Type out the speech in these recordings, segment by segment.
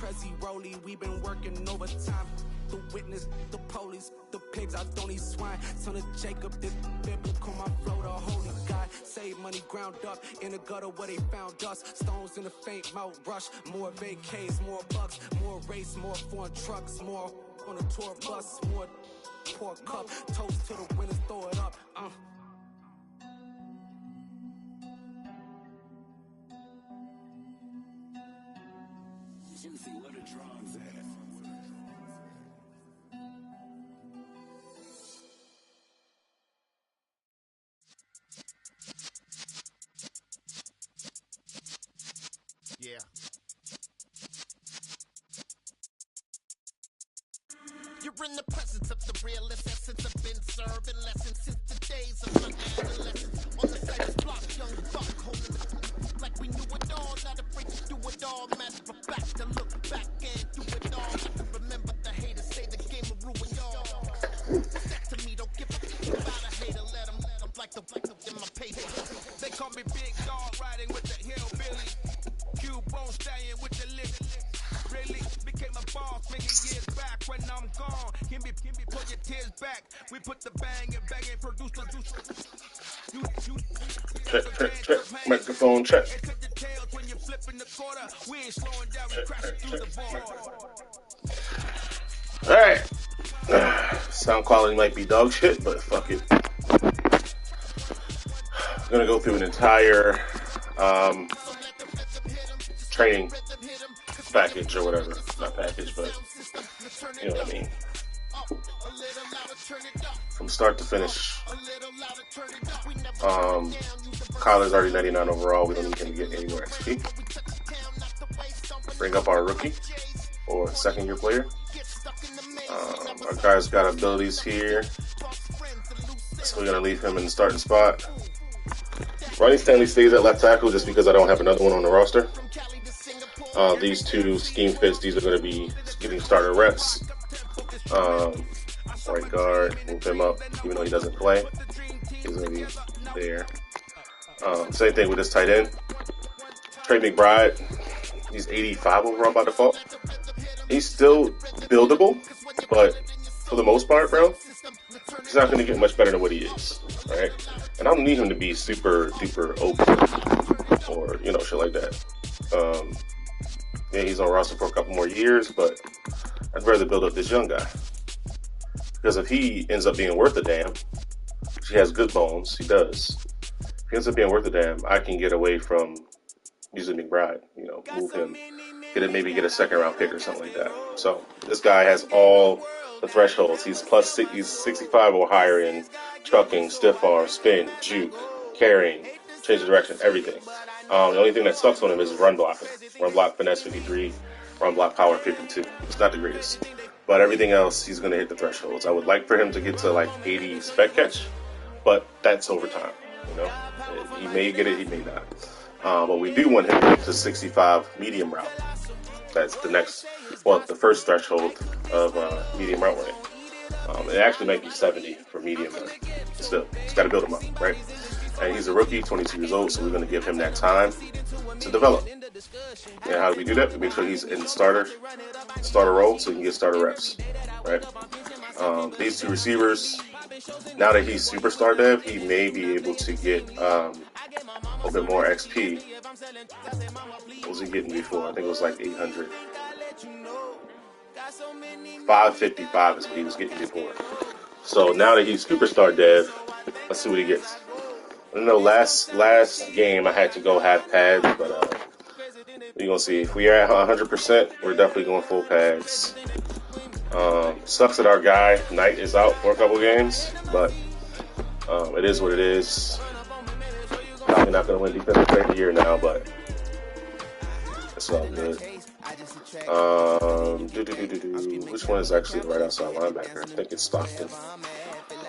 Prezi Rolly, we been working overtime. The witness, the police, the pigs, I don't eat swine. Son of Jacob, this biblical, my flow, the holy God. Save money ground up in the gutter where they found us. Stones in the faint mouth rush. More vacays, more bucks, more race, more foreign trucks, more on a tour bus, more pour cup. Toast to the winners, throw it up. Juicy, where the drums at? Yeah. You're in the presence of the realest essence. I've been serving lessons since the days of my adolescence. On the side of block, young buck, holding the like we knew it all. Not afraid to do it all. Matter of fact, to look back and do it all. I can remember the haters say the game will ruin y'all. That to me, don't give a fuck about a hater. Let them like the in my paper. They call me Big Dog, riding with the hillbilly. Q-Bone stallion with the lip. Really became a boss many years back. When I'm gone, can be pull your tears back. We put the bang and bang and produce. Check. Microphone check. When you're flipping the quarter, we ain't slowing down, we crashing through the board. Alright. Sound quality might be dog shit, but fuck it. I'm gonna go through an entire training package or whatever. Not package, but you know what I mean. From start to finish. Kyler's already 99 overall. We don't need him to get any more XP. Bring up our rookie or second year player. Our guy's got abilities here, so we're gonna leave him in the starting spot. Ronnie Stanley stays at left tackle just because I don't have another one on the roster. These two scheme fits, these are going to be getting starter reps. Right guard, move him up, even though he doesn't play. He's going to be there. Same thing with this tight end. Trey McBride, he's 85 overall by default. He's still buildable, but for the most part, bro, he's not going to get much better than what he is, right? And I don't need him to be super duper OP or, you know, shit like that. Yeah, he's on roster for a couple more years, but I'd rather build up this young guy. Because if he ends up being worth a damn, he has good bones, he does. If he ends up being worth a damn, I can get away from using McBride, you know, move him, maybe get a second round pick or something like that. So this guy has all the thresholds. He's 65 or higher in trucking, stiff arm, spin, juke, carrying, change of direction, everything. The only thing that sucks on him is run blocking. Run block finesse 53, run block power 52. It's not the greatest. But everything else, he's going to hit the thresholds. I would like for him to get to like 80 spec catch, but that's over time. You know, he may get it, he may not. But we do want him to get to 65 medium route. That's the next, well, the first threshold of medium route running. It actually might be 70 for medium, but still, it's got to build him up, right? And he's a rookie, 22 years old, so we're going to give him that time to develop. And how do we do that? We make sure he's in the starter role so he can get starter reps, right? These two receivers, now that he's superstar dev, he may be able to get a bit more XP. What was he getting before? I think it was like 800. 555 is what he was getting before. So now that he's superstar dev, let's see what he gets. I know last game I had to go half pads, but we're going to see. If we are at 100%, we're definitely going full pads. Sucks that our guy, Knight, is out for a couple games, but it is what it is. Probably not going to win Defensive Player of the Year now, but it's all good. Which one is actually the right outside linebacker? I think it's Stockton.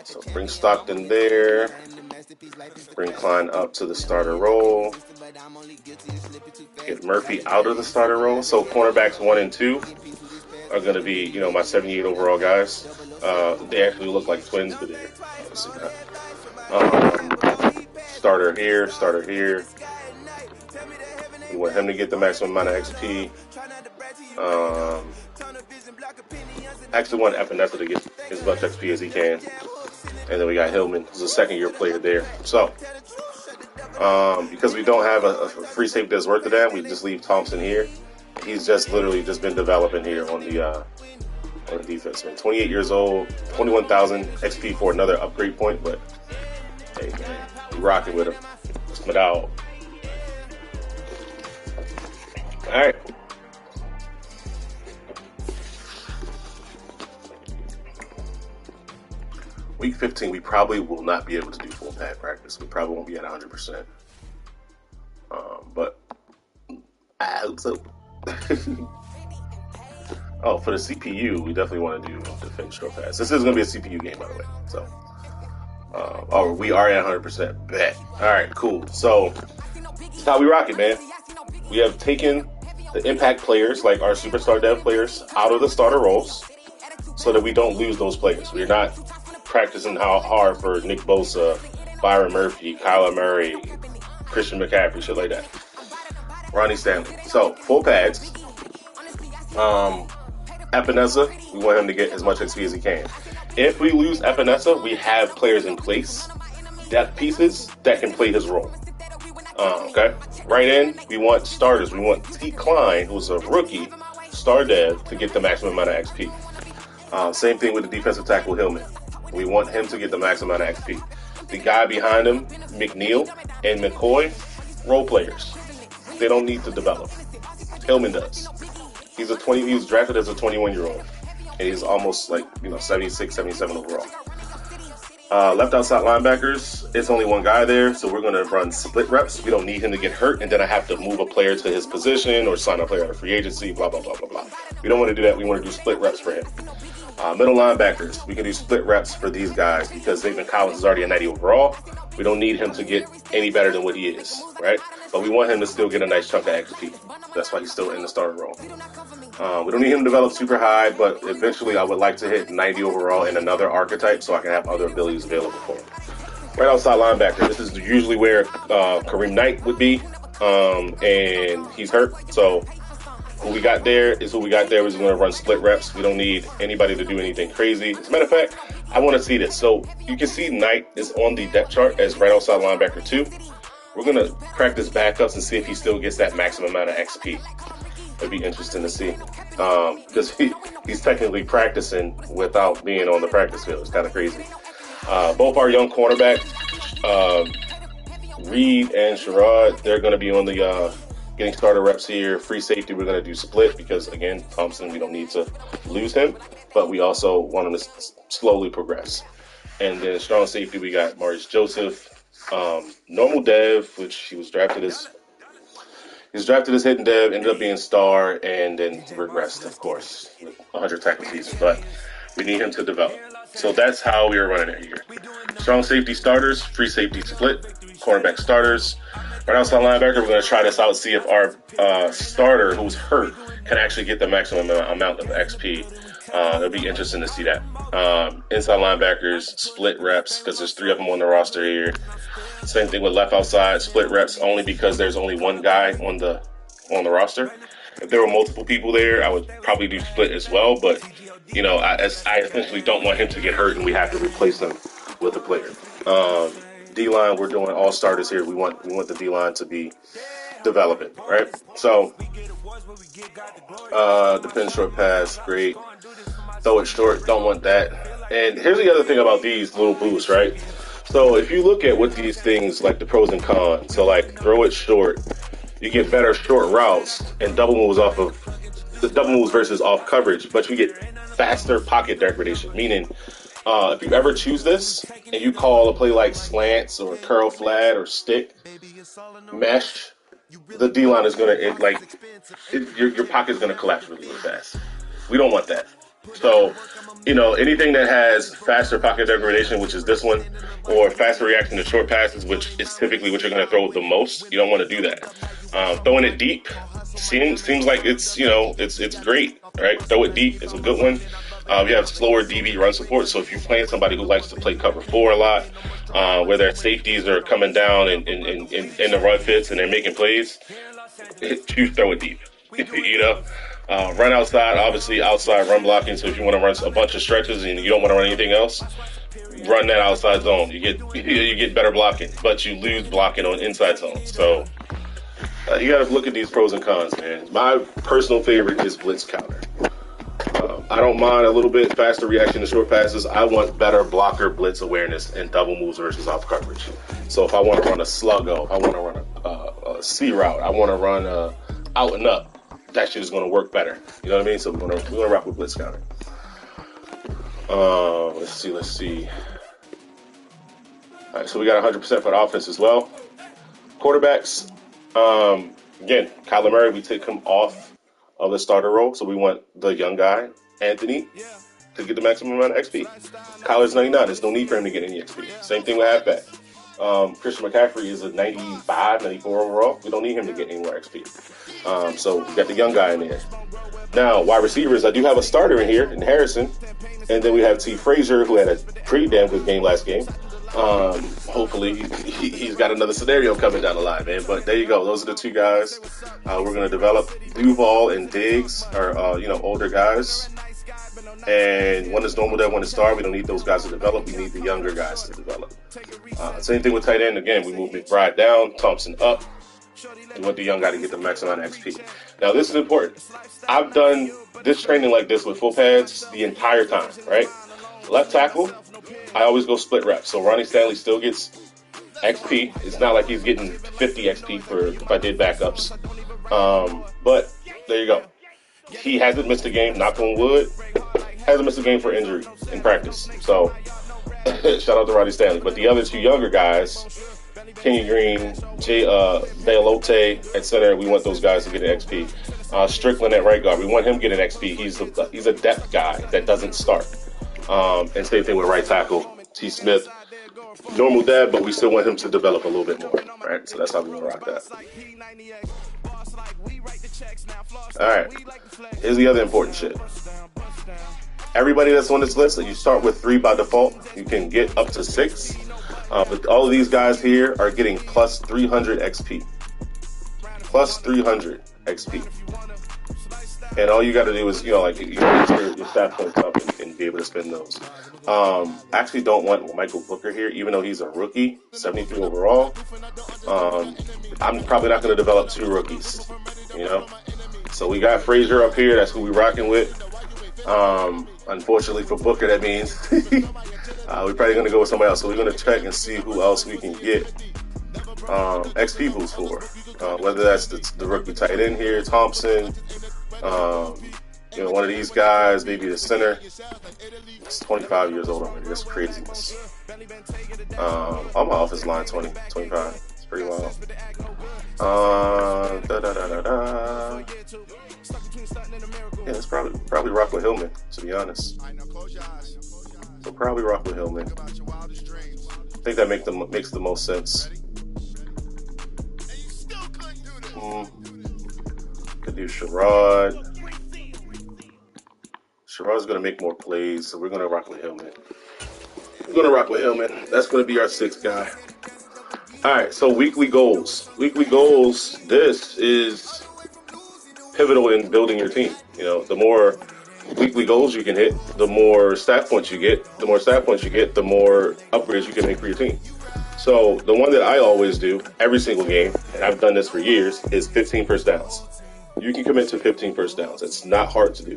So bring Stockton there. Bring Klein up to the starter role. Get Murphy out of the starter role. So cornerbacks 1 and 2 are going to be, you know, my 78 overall guys. They actually look like twins, but they're obviously not. Starter here, starter here. We want him to get the maximum amount of XP. Actually want Epinesa to get as much XP as he can. And then we got Hillman, who's a second-year player there. So, because we don't have a free safety that's worth of that, we just leave Thompson here. He's just literally just been developing here on the defense, man. 28 years old, 21,000 XP for another upgrade point, but hey, man, we rocking with him. Smadao. All right. Week 15, we probably will not be able to do full pad practice. We probably won't be at 100%. But I hope so. Oh, for the CPU, we definitely want to do defense short pass. This is going to be a CPU game, by the way. So, we are at 100%. Bet. All right, cool. So, that's how we rock it, man. We have taken the impact players, like our superstar dev players, out of the starter roles so that we don't lose those players. We're not practicing how hard for Nick Bosa, Byron Murphy, Kyler Murray, Christian McCaffrey, shit like that. Ronnie Stanley. So, full pads. Epinesa, we want him to get as much XP as he can. If we lose Epinesa, we have players in place, depth pieces, that can play his role. Okay? Right in, we want starters. We want T. Klein, who's a rookie, star dev, to get the maximum amount of XP. Same thing with the defensive tackle, Hillman. We want him to get the maximum amount of XP. The guy behind him, McNeil and McCoy, role players. They don't need to develop. Hillman does. He was drafted as a 21-year-old, and he's almost 76, 77 overall. Left outside linebackers, it's only one guy there, so we're going to run split reps. We don't need him to get hurt, and then I have to move a player to his position or sign a player out of free agency, blah, blah, blah, blah, blah. We don't want to do that. We want to do split reps for him. Middle linebackers, we can do split reps for these guys because Zayvon Collins is already a 90 overall. We don't need him to get any better than what he is, right? But we want him to still get a nice chunk of XP. That's why he's still in the starter role. We don't need him to develop super high, but eventually I would like to hit 90 overall in another archetype so I can have other abilities available for him. Right outside linebacker, this is usually where Kareem Knight would be, and he's hurt, so who we got there is who we got there. We're just going to run split reps. We don't need anybody to do anything crazy. As a matter of fact, I want to see this. So you can see Knight is on the depth chart as right outside linebacker 2. We're going to practice backups and see if he still gets that maximum amount of XP. It'd be interesting to see because he's technically practicing without being on the practice field. It's kind of crazy. Both our young cornerbacks, Reed and Sherrod, they're going to be on the getting starter reps here. Free safety, we're going to do split because, again, Thompson, we don't need to lose him, but we also want him to slowly progress. And then strong safety, we got Maurice Joseph, normal dev, which he was drafted as hidden dev, ended up being star, and then regressed, of course, with 100 tackle season. But we need him to develop. So that's how we are running it here. Strong safety starters, free safety split, cornerback starters. Right outside linebacker, we're going to try this out, see if our starter who's hurt can actually get the maximum amount of XP. It'll be interesting to see that. Inside linebackers, split reps, because there's 3 of them on the roster here. Same thing with left outside, split reps only because there's only one guy on the roster. If there were multiple people there, I would probably do split as well, but I essentially don't want him to get hurt and we have to replace him with a player. D-line, we're doing all starters here. We want the D-line to be developing, right? So, defend short pass, great. Throw it short, don't want that. And here's the other thing about these little boosts, right? So if you look at what these things, like the pros and cons, so like throw it short, you get better short routes and double moves versus off coverage, but you get faster pocket degradation, meaning if you ever choose this and you call a play like slants or curl flat or stick, mesh, the D-line is going to, your pocket's going to collapse really, really fast. We don't want that. So, anything that has faster pocket degradation, which is this one, or faster reaction to short passes, which is typically what you're going to throw the most, you don't want to do that. Throwing it deep seems like it's great, right? Throw it deep is a good one. We have slower DB run support, so if you're playing somebody who likes to play cover 4 a lot, where their safeties are coming down and the run fits and they're making plays, you throw it deep, Run outside, obviously outside run blocking. So if you want to run a bunch of stretches and you don't want to run anything else, run that outside zone. You get better blocking, but you lose blocking on inside zone. So you got to look at these pros and cons, man. My personal favorite is blitz counter. I don't mind a little bit faster reaction to short passes. I want better blocker blitz awareness and double moves versus off coverage. So if I want to run a sluggo, if I want to run a C route, I want to run a out and up, that shit is going to work better. You know what I mean? So we're gonna rock with blitz counter. Let's see. All right, so we got 100% for the offense as well. Quarterbacks, again, Kyler Murray, we take him off of the starter role, so we want the young guy, Anthony, to get the maximum amount of XP. Kyler's 99. There's no need for him to get any XP. Same thing with halfback. Christian McCaffrey is a 95, 94 overall. We don't need him to get any more XP. So we got the young guy in there. Now, wide receivers, I do have a starter in here in Harrison. And then we have T. Frazier, who had a pretty damn good game last game. Hopefully he's got another scenario coming down the line, man. But there you go. Those are the two guys we're going to develop. Duval and Diggs are, older guys. And one is normal depth, one is star. We don't need those guys to develop. We need the younger guys to develop. Same thing with tight end. Again, we move McBride down, Thompson up. We want the young guy to get the maximum amount of XP. Now, this is important. I've done this training like this with full pads the entire time, right? Left tackle, I always go split reps. So Ronnie Stanley still gets XP. It's not like he's getting 50 XP for if I did backups. But there you go. He hasn't missed a game, knock on wood. Hasn't missed a game for injury in practice. So shout out to Ronnie Stanley. But the other two younger guys, Kenny Green, Bayalote at center, we want those guys to get an XP. Strickland at right guard, we want him getting XP. He's a depth guy that doesn't start. And same thing with right tackle, T. Smith. Normal dad, but we still want him to develop a little bit more. All right, so that's how we're going to rock that. All right, here's the other important shit. Everybody that's on this list, you start with 3 by default. You can get up to 6. But all of these guys here are getting plus 300 XP. Plus 300 XP. And all you got to do is, get your stat points up and be able to spend those. I actually don't want Michael Booker here, even though he's a rookie, 73 overall. I'm probably not going to develop 2 rookies, So we got Frazier up here. That's who we're rocking with. Unfortunately for Booker, that means we're probably going to go with somebody else. So we're going to check and see who else we can get XP boosts for. Whether that's the rookie tight end here, Thompson, one of these guys, maybe the center. It's 25 years old already. That's craziness. On my offense line, 25. It's pretty wild. Yeah, it's probably rock with Hillman, to be honest. So probably rock with Hillman. I think that makes the most sense. Could do Sherrod. Sherrod's going to make more plays, so we're going to rock with Hillman. That's going to be our 6th guy. All right, so weekly goals. This is pivotal in building your team. The more weekly goals you can hit, the more stat points you get. The more stat points you get, the more upgrades you can make for your team. So the one that I always do every single game, and I've done this for years, is 15 first downs. You can commit to 15 first downs. It's not hard to do.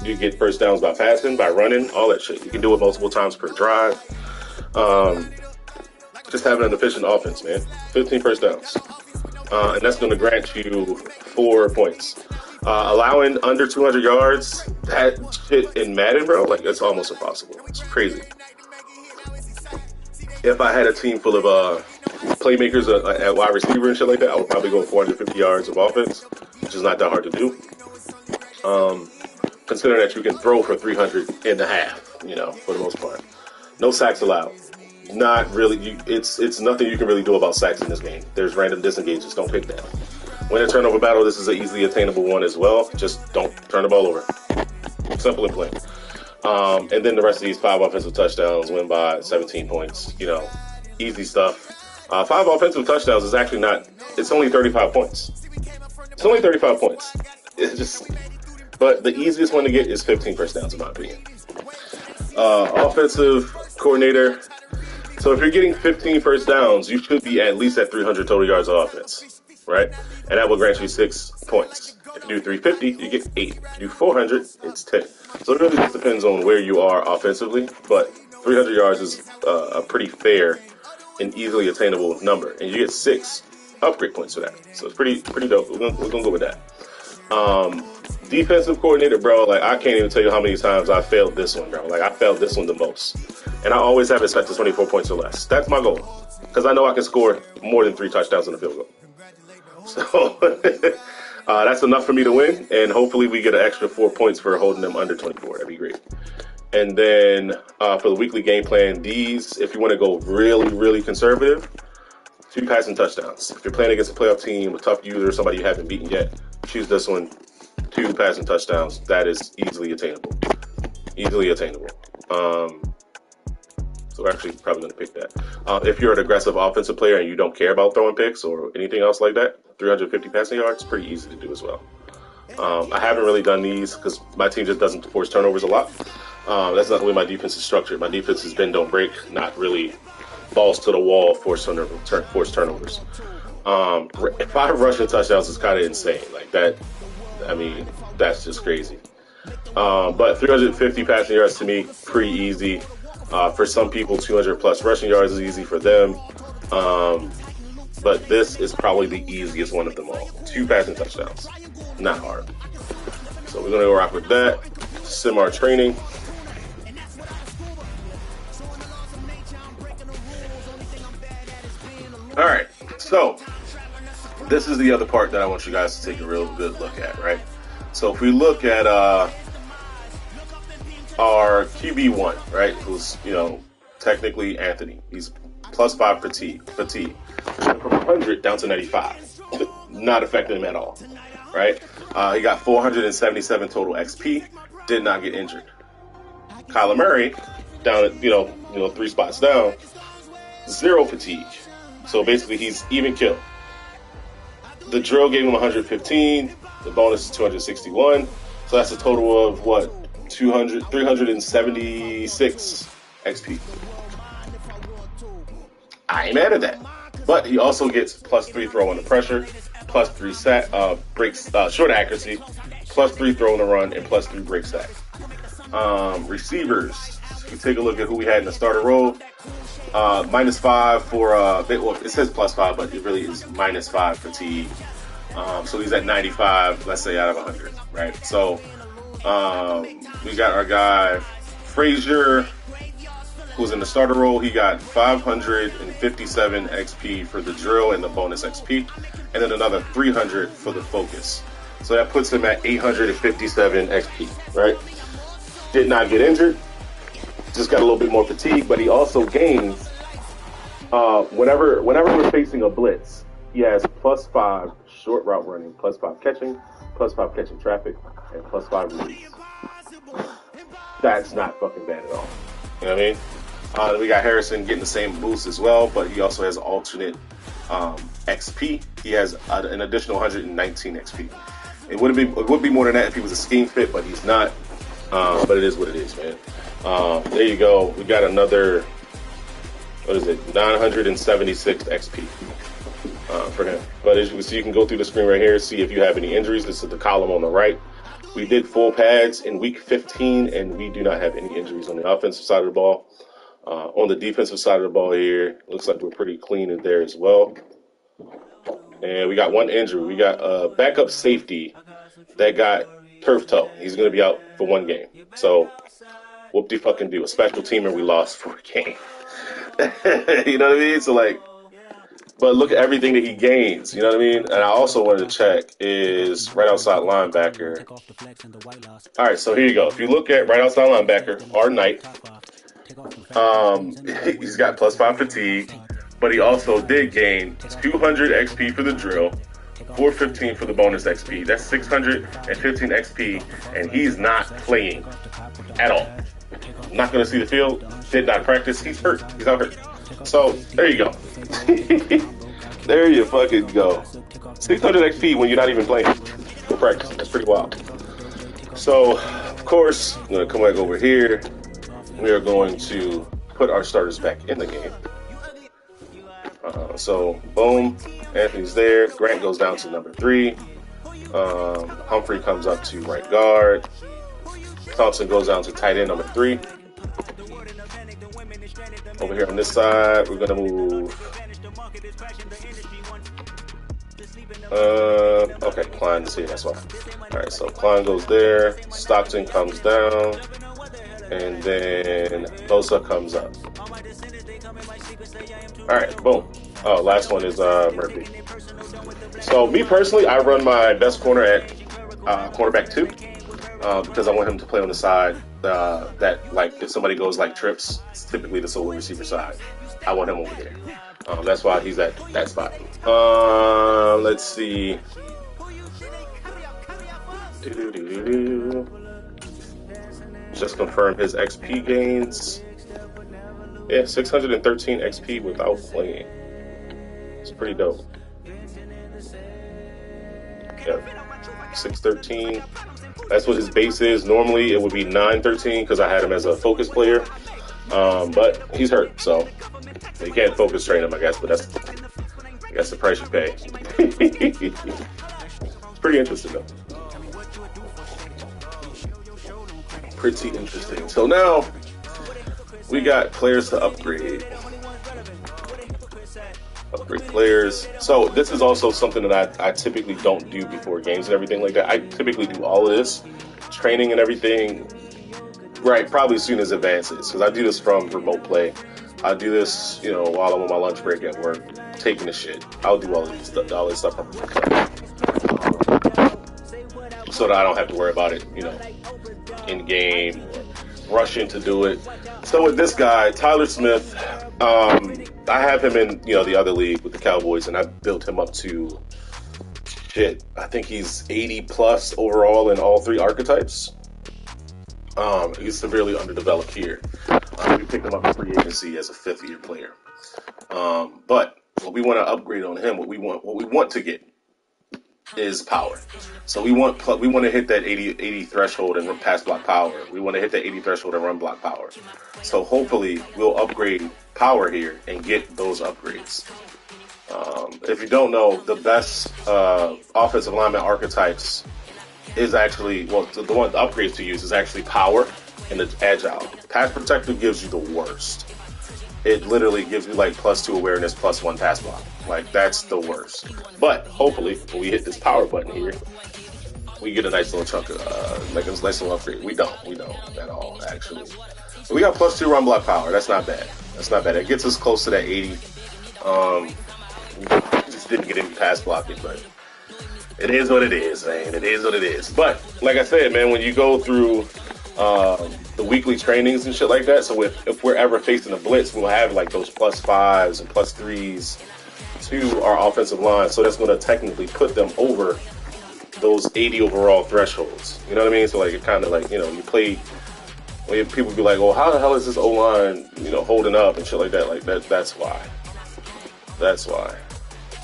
You get first downs by passing, by running, all that shit. You can do it multiple times per drive. Just having an efficient offense, man. 15 first downs. And that's going to grant you 4 points. Allowing under 200 yards, that shit in Madden, bro, that's almost impossible. It's crazy. If I had a team full of playmakers at wide receiver and shit like that, I would probably go 450 yards of offense, which is not that hard to do. Considering that you can throw for 300 and a half, for the most part. No sacks allowed. Not really. It's nothing you can really do about sacks in this game. There's random disengages. Don't pick that. Win a turnover battle. This is an easily attainable one as well. Just don't turn the ball over. Simple and plain. And then the rest of these 5 offensive touchdowns, win by 17 points. Easy stuff. 5 offensive touchdowns is actually not. It's only 35 points. It's only 35 points. It's just, but the easiest one to get is 15 first downs, in my opinion. Offensive coordinator. So if you're getting 15 first downs, you should be at least at 300 total yards of offense, right? And that will grant you 6 points. If you do 350, you get 8. If you do 400, it's 10. So it really just depends on where you are offensively, but 300 yards is a pretty fair and easily attainable number, and you get 6 upgrade points for that. So it's pretty dope. We're gonna go with that. Defensive coordinator, bro, like I can't even tell you how many times I failed this one, bro. Like I failed this one the most. And I always have it set to 24 points or less. That's my goal. Because I know I can score more than 3 touchdowns in a field goal. So that's enough for me to win. And hopefully we get an extra 4 points for holding them under 24. That'd be great. And then for the weekly game plan, these, if you want to go really, really conservative, 2 passing touchdowns. If you're playing against a playoff team, a tough user, somebody you haven't beaten yet, choose this one. 2 passing touchdowns. That is easily attainable. Easily attainable. So we're actually probably going to pick that. If you're an aggressive offensive player and you don't care about throwing picks or anything else like that, 350 passing yards, pretty easy to do as well. I haven't really done these because my team just doesn't force turnovers a lot. That's not the way my defense is structured. My defense is bend, don't break, not really balls to the wall, force turnovers. 5 rushing touchdowns is kind of insane. Like that, I mean, that's just crazy. But 350 passing yards to me, pretty easy. For some people, 200 plus rushing yards is easy for them. But this is probably the easiest one of them all. 2 passing touchdowns. Not hard. So we're going to go rock with that. Sim our training. All right. So this is the other part that I want you guys to take a real good look at, right? So if we look at our QB1, right, who's, technically Anthony. He's +5 fatigue. From 100 down to 95. Not affecting him at all, right? He got 477 total XP. Did not get injured. Kyler Murray, down at, 3 spots down, 0 fatigue. So basically he's even kill. The drill gave him 115. The bonus is 261. So that's a total of what? 376 XP. I ain't mad at that. But he also gets +3 throw under pressure, +3 breaks short accuracy, +3 throw on the run, and +3 break stack. Receivers. If we take a look at who we had in the starter role, -5 for it says +5, but it really is -5 fatigue. So he's at 95, let's say, out of 100, right? So we got our guy Frazier, who's in the starter role. He got 557 XP for the drill and the bonus XP, and then another 300 for the focus. So that puts him at 857 XP, right? Did not get injured, just got a little bit more fatigue, but he also gains, whenever we're facing a blitz, he has +5 short route running, +5 catching, +5 catching traffic, and +5 release. That's not fucking bad at all. You know what I mean? We got Harrison getting the same boost as well, but he also has alternate XP. He has an additional 119 XP. It would be more than that if he was a scheme fit, but he's not. But it is what it is, man. There you go. We got another, 976 XP for him. But as you can see, you can go through the screen right here, see if you have any injuries. This is the column on the right. We did full pads in week 15, and we do not have any injuries on the offensive side of the ball. On the defensive side of the ball here, looks like we're pretty clean in there as well. And we got 1 injury. We got a backup safety that got turf toe. He's going to be out for 1 game. So, whoop-de-fucking-do. A special teamer we lost for a game. You know what I mean? So, but look at everything that he gains. You know what I mean? And I also wanted to check is right outside linebacker. All right, so here you go. If you look at right outside linebacker, our Knight, he's got +5 fatigue, but he also did gain 200 XP for the drill, 415 for the bonus XP. That's 615 XP, and he's not playing at all. Not going to see the field. Did not practice. He's hurt. He's out hurt. So there you go. There you fucking go. 600 XP when you're not even playing for practice. That's pretty wild. So, of course, I'm going to come back over here. We are going to put our starters back in the game. So, boom. Anthony's there. Grant goes down to number 3. Humphrey comes up to right guard. Thompson goes down to tight end number 3. Over here on this side, we're going to move. Okay, Klein's here, that's why. Alright, so Klein goes there. Stockton comes down. And then Bosa comes up. Alright, boom. Oh, last one is Murphy. So, me personally, I run my best corner at cornerback 2. Because I want him to play on the side that, like, if somebody goes like trips, it's typically the solo receiver side. I want him over there. That's why he's at that spot. Let's see. Just confirm his XP gains. Yeah, 613 XP without playing. It's pretty dope. Yeah, 613. That's what his base is. Normally it would be 913 because I had him as a focus player. But he's hurt, so you can't focus train him, I guess. But that's the price you pay. It's pretty interesting, though. Pretty interesting. So now we got players to upgrade. Upgrade players. So this is also something that I typically don't do before games and everything like that. I typically do all of this training and everything right probably as soon as advances, because I do this from remote play. I do this, you know, while I'm on my lunch break at work, taking the shit. I'll do all this stuff from so that I don't have to worry about it, you know, in game or rushing to do it. So with this guy, Tyler Smith, I have him in, you know, the other league with the Cowboys, and I built him up to shit. I think he's 80 plus overall in all 3 archetypes. He's severely underdeveloped here. We picked him up in free agency as a 5th-year player. But what we want to upgrade on him, what we want to get is power. So we want to hit that 80 threshold and run pass block power. We want to hit that 80 threshold and run block power. So hopefully we'll upgrade power here and get those upgrades. If you don't know, the best offensive lineman archetypes is actually, well, the one the upgrades to use is actually power and the agile. Pass protector gives you the worst. It literally gives you like +2 awareness, +1 pass block. Like, that's the worst. But hopefully, when we hit this power button here, we get a nice little chunk of, like a nice little upgrade. We don't at all, actually. So we got +2 run block power. That's not bad. It gets us close to that 80. Just didn't get any pass blocking, but it is what it is, man. It is what it is. But like I said, man, when you go through the weekly trainings and shit like that, so if we're ever facing a blitz, we'll have like those +5s and +3s to our offensive line. So that's going to technically put them over those 80 overall thresholds. You know what I mean? So like it kind of like, you know, you play. When people be like, "Oh, how the hell is this O-line, you know, holding up and shit like that?" Like that's why. That's why.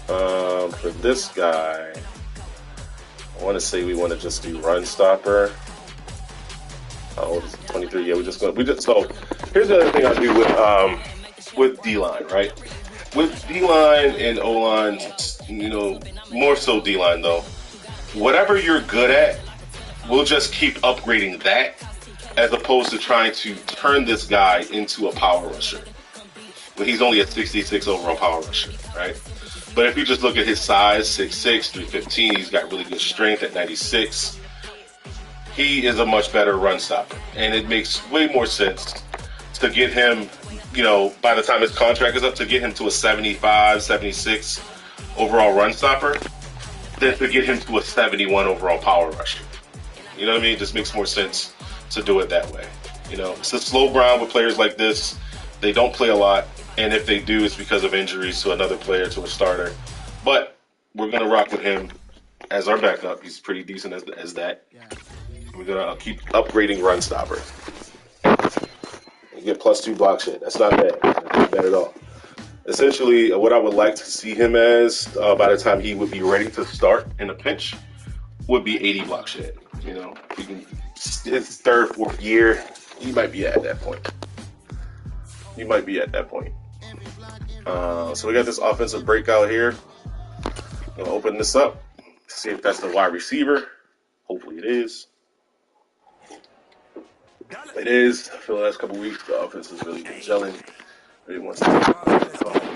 For this guy, I want to say we want to just do run stopper. Oh, 23. Yeah, so here's the other thing I do with D-line, right? With D-line and O-line, you know, more so D-line though. Whatever you're good at, we'll just keep upgrading that, as opposed to trying to turn this guy into a power rusher. But he's only a 66 overall power rusher, right? But if you just look at his size, 6'6", 315, he's got really good strength at 96. He is a much better run stopper. And it makes way more sense to get him, you know, by the time his contract is up, to get him to a 75, 76 overall run stopper than to get him to a 71 overall power rusher. You know what I mean? It just makes more sense to do it that way. You know, it's a slow grind with players like this. They don't play a lot. And if they do, it's because of injuries to another player, to a starter. But we're going to rock with him as our backup. He's pretty decent as that. We're going to keep upgrading run stopper. You get +2 block shit. That's not bad. That's not bad at all. Essentially, what I would like to see him as by the time he would be ready to start in a pinch would be 80 block shed. You know, he can, his third, fourth year, he might be at that point. He might be at that point. So we got this offensive breakout here. I'm gonna open this up, see if that's the wide receiver. Hopefully it is. It is. For the last couple weeks, the offense has really been gelling. Really wants to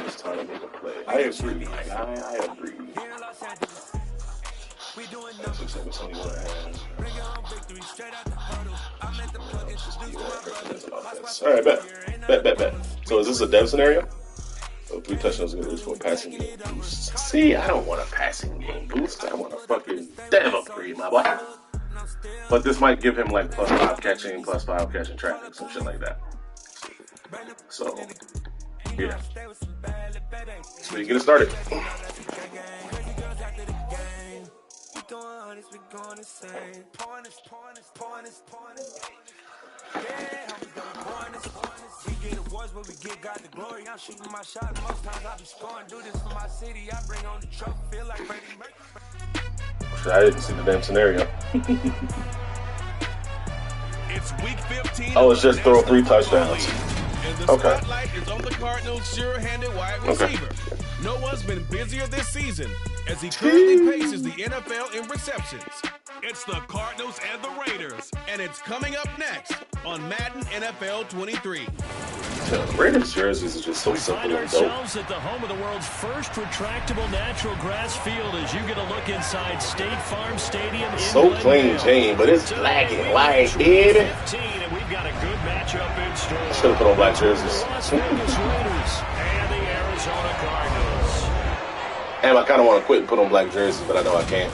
it's time to make a play. I agree. I agree. That's looks like it's only one hand. All right, bet. So is this a dev scenario? So 3 touchdowns going to lose for a passing game boost. See, I don't want a passing game boost. I want a fucking dev upgrade, my boy. But this might give him like +5 catching, +5 catching traffic, some shit like that. So, yeah. So we get it started. But we got the glory. I'm shooting my shot. Most times I be scoring. Do this for my city. I bring on the trophy. Feel like Brady Mercury. I didn't see the damn scenario. It's week 15. Oh, it's just throw 3 touchdowns. And the spotlight is on the Cardinals' sure-handed wide receiver. No one's been busier this season as he currently paces the NFL in receptions. It's the Cardinals and the Raiders, and it's coming up next on Madden NFL 23. The Raiders jerseys are just so simple and dope. Ourselves at the home of the world's first retractable natural grass field as you get a look inside State Farm Stadium. So plain Jane, but it's black and white, baby. And we've got a good matchup in store. Should have put on black jerseys. Las Vegas Raiders and the Arizona Cardinals. Damn, I kind of want to quit and put on black jerseys, but I know I can't.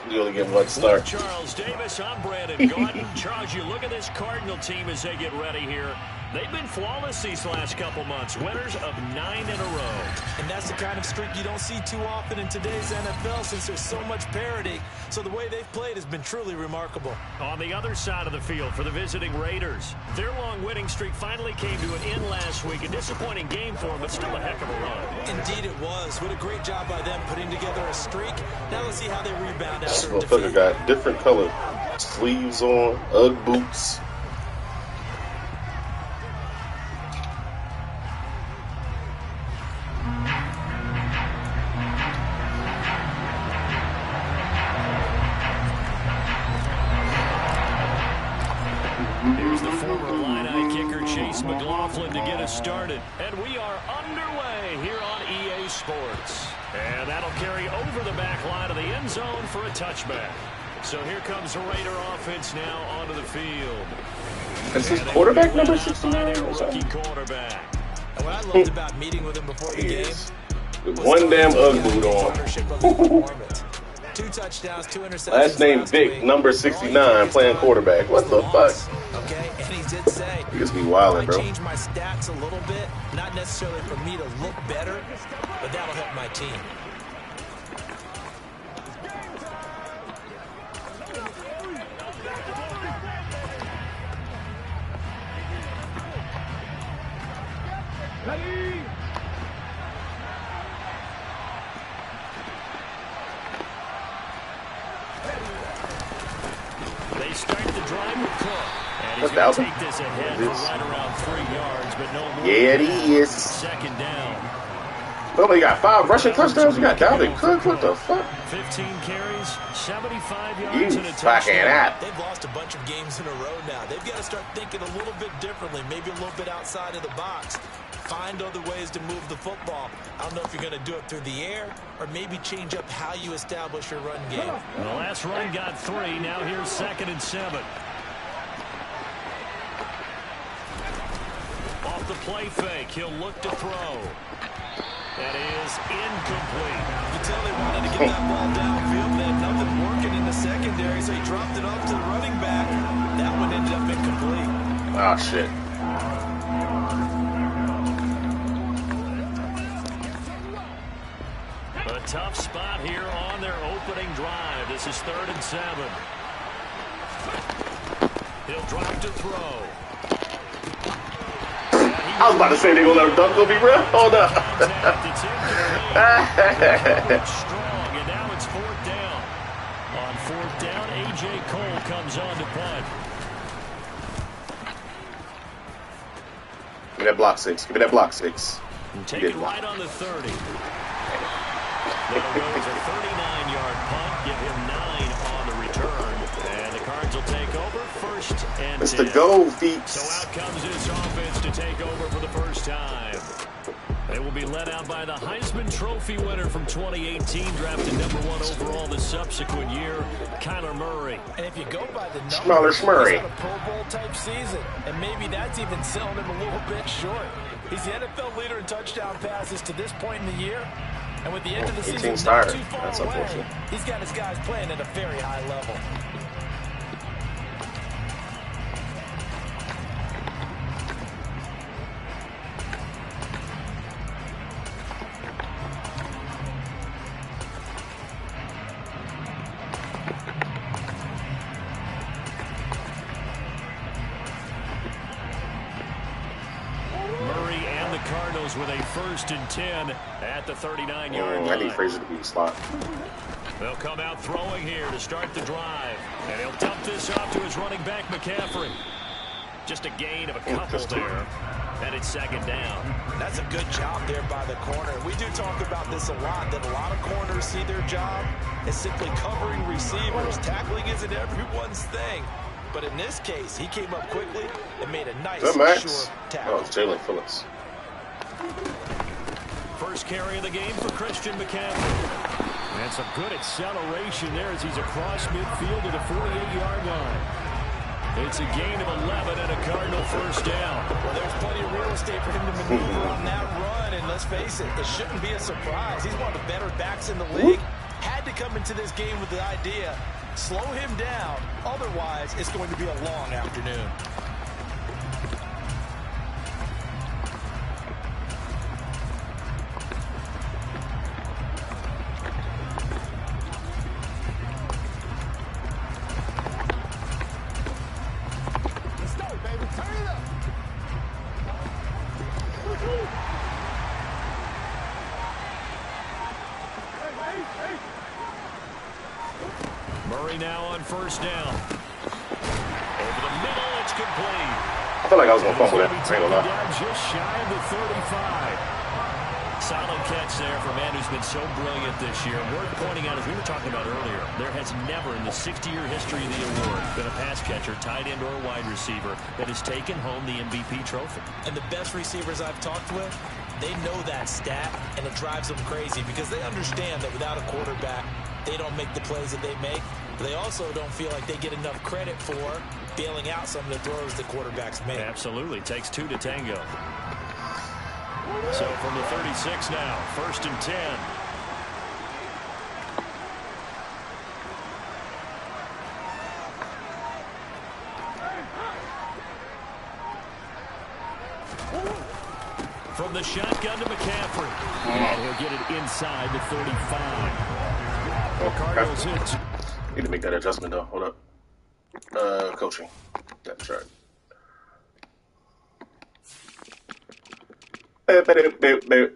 You only get one start. Charles Davis, I'm Brandon Gordon. Charles, you look at this Cardinal team as they get ready here. They've been flawless these last couple months, winners of 9 in a row. And that's the kind of streak you don't see too often in today's NFL since there's so much parity. So the way they've played has been truly remarkable. On the other side of the field for the visiting Raiders, their long winning streak finally came to an end last week. A disappointing game for them, but still a heck of a run. Indeed it was. What a great job by them putting together a streak. Now let's see how they rebound This after a motherfucker defeat. got different color sleeves on, Ugg boots. Here's the former Illini kicker Chase McLaughlin to get us started. And we are underway here on EA Sports. And that'll carry over the back line of the end zone for a touchback. So here comes the Raider offense now onto the field. Is his quarterback number 69? Rookie quarterback. And what I loved about meeting with him before the game With was one damn Ugg the boot on. ownership of his performance. 2 touchdowns, 2 interceptions. Last name last Vic, week. number 69, playing quarterback. What the fuck? Okay, and he did say, He gets me wildin', I bro. changed my stats a little bit, not necessarily for me to look better, but that'll help my team. They start the drive with Cook. And he's That's going to Dalvin. take this ahead for right around 3 yards, but no more. Yeah, it is. Second down. Nobody got 5 rushing touchdowns. You got Dalvin Cook. What the fuck? 15 carries, 75 You yards and a fucking touchdown. app. They've lost a bunch of games in a row now. They've got to start thinking a little bit differently, maybe a little bit outside of the box. Find other ways to move the football. I don't know if you're going to do it through the air or maybe change up how you establish your run game. The last run got 3. Now here's 2nd and 7. Off the play fake, he'll look to throw. That is incomplete. You can tell they wanted to get that ball downfield. They had nothing working in the secondary, so he dropped it off to the running back. That one ended up incomplete. Ah, shit. A tough spot here on their opening drive. This is 3rd and 7. He'll drive to throw. I was about to say they gonna let him dunk on me, bro. Hold up. Strong, and now it's 4th down. On 4th down, A.J. Cole comes on to punt. Give me that block 6. Give me that block 6. Take it right on the 30. That'll go as a 39-yard punt. Give him 9 on the return. And the Cards will take over 1st and 10. Mr. Gold Feet. So out comes this offense to take over for the first time. They will be led out by the Heisman Trophy winner from 2018, drafted #1 overall the subsequent year, Kyler Murray. And if you go by the numbers, Murray. he's had a Pro Bowl type season, and maybe that's even selling him a little bit short. He's the NFL leader in touchdown passes to this point in the year, and with the end of the season not too far away, he's got his guys playing at a very high level. Cardinals with a 1st and 10 at the 39-yard line. I need Frazier to be the slot. They'll come out throwing here to start the drive. And he'll dump this off to his running back, McCaffrey. Just a gain of a couple there. And it's 2nd down. That's a good job there by the corner. We do talk about this a lot, that a lot of corners see their job as simply covering receivers. Tackling isn't everyone's thing. But in this case, he came up quickly and made a nice, sure tackle. Oh, it's Jalen Phillips. First carry of the game for Christian McCaffrey. And some good acceleration there as he's across midfield to the 48-yard line. It's a gain of 11 and a Cardinal 1st down. Well, there's plenty of real estate for him to maneuver on that run, and let's face it, it shouldn't be a surprise. He's one of the better backs in the league. Had to come into this game with the idea, slow him down, otherwise it's going to be a long afternoon. Murray now on 1st down. Over the middle, it's complete. I feel like I was going to fumble that. I ain't gonna lie. Just shy of the 35. Solid catch there for a man who's been so brilliant this year. Worth pointing out, as we were talking about earlier, there has never in the 60-year history of the award been a pass catcher, tight end, or wide receiver that has taken home the MVP trophy. And the best receivers I've talked with, they know that stat, and it drives them crazy because they understand that without a quarterback, they don't make the plays that they make. They also don't feel like they get enough credit for bailing out some of the throws the quarterbacks make. Absolutely. Takes 2 to tango. So from the 36 now, 1st and 10. From the shotgun to McCaffrey. And he'll get it inside the 35. The Cardinals hit. Need to make that adjustment though. Hold up. Coaching. That's right.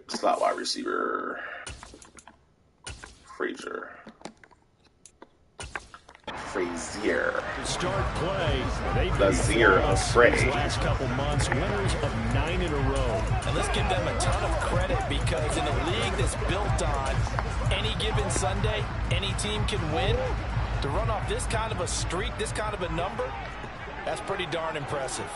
Slot wide receiver. Frazier. Start play. Lazier of Frey. Last couple months, winners of 9 in a row. And let's give them a ton of credit because in a league that's built on any given Sunday, any team can win. To run off this kind of a streak, this kind of a number, that's pretty darn impressive.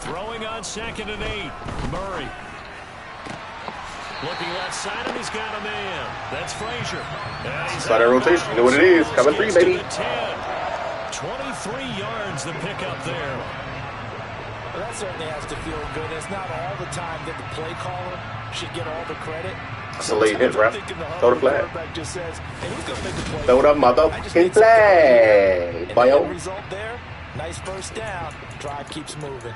Throwing on 2nd and 8. Murray. Looking left side, and he's got a man. That's Frazier. Slide rotation. You know what it is. Coming for you, baby. 23 yards the pickup there. Well, that certainly has to feel good. It's not all the time that the play caller should get all the credit. That's a late hit, ref. Throw the flag. Just says, hey, who's gonna make the play? Throw the motherfucking flag. Boyo. Result there. Nice 1st down. Drive keeps moving.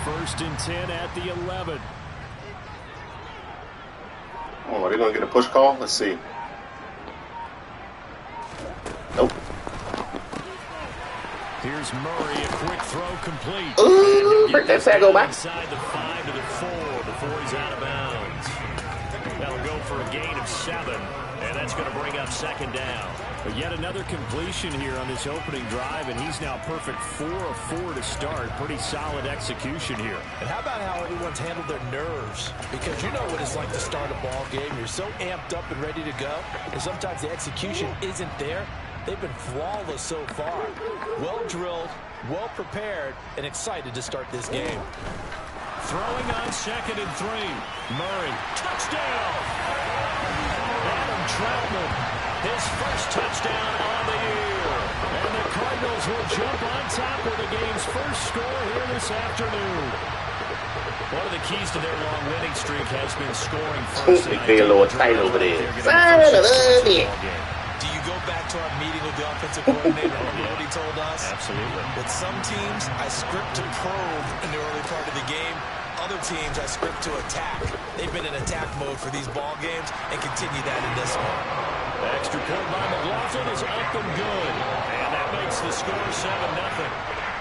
first and 10 at the 11. Oh, are they going to get a push call? Let's see. Nope. Here's Murray, a quick throw complete. Ooh, break that sack back. Inside the 5 to the 4 before he's out of bounds. That'll go for a gain of 7, and that's going to bring up second down. But yet another completion here on this opening drive, and he's now perfect 4 of 4 to start. Pretty solid execution here. And how about how everyone's handled their nerves? Because you know what it's like to start a ball game. You're so amped up and ready to go, and sometimes the execution isn't there. They've been flawless so far. Well drilled, well prepared, and excited to start this game. Throwing on 2nd and 3. Murray, touchdown! Adam Troutman, his first touchdown on the year. And the Cardinals will jump on top of the game's first score here this afternoon. One of the keys to their long winning streak has been scoring first. They a little tight over there. Do you go back to our meeting with the offensive coordinator? Remember what he told us? Absolutely. With some teams, I script to probe in the early part of the game. Other teams, I script to attack. They've been in attack mode for these ball games and continue that in this one. Extra point by McLaughlin is up and good. And that makes the score 7-0.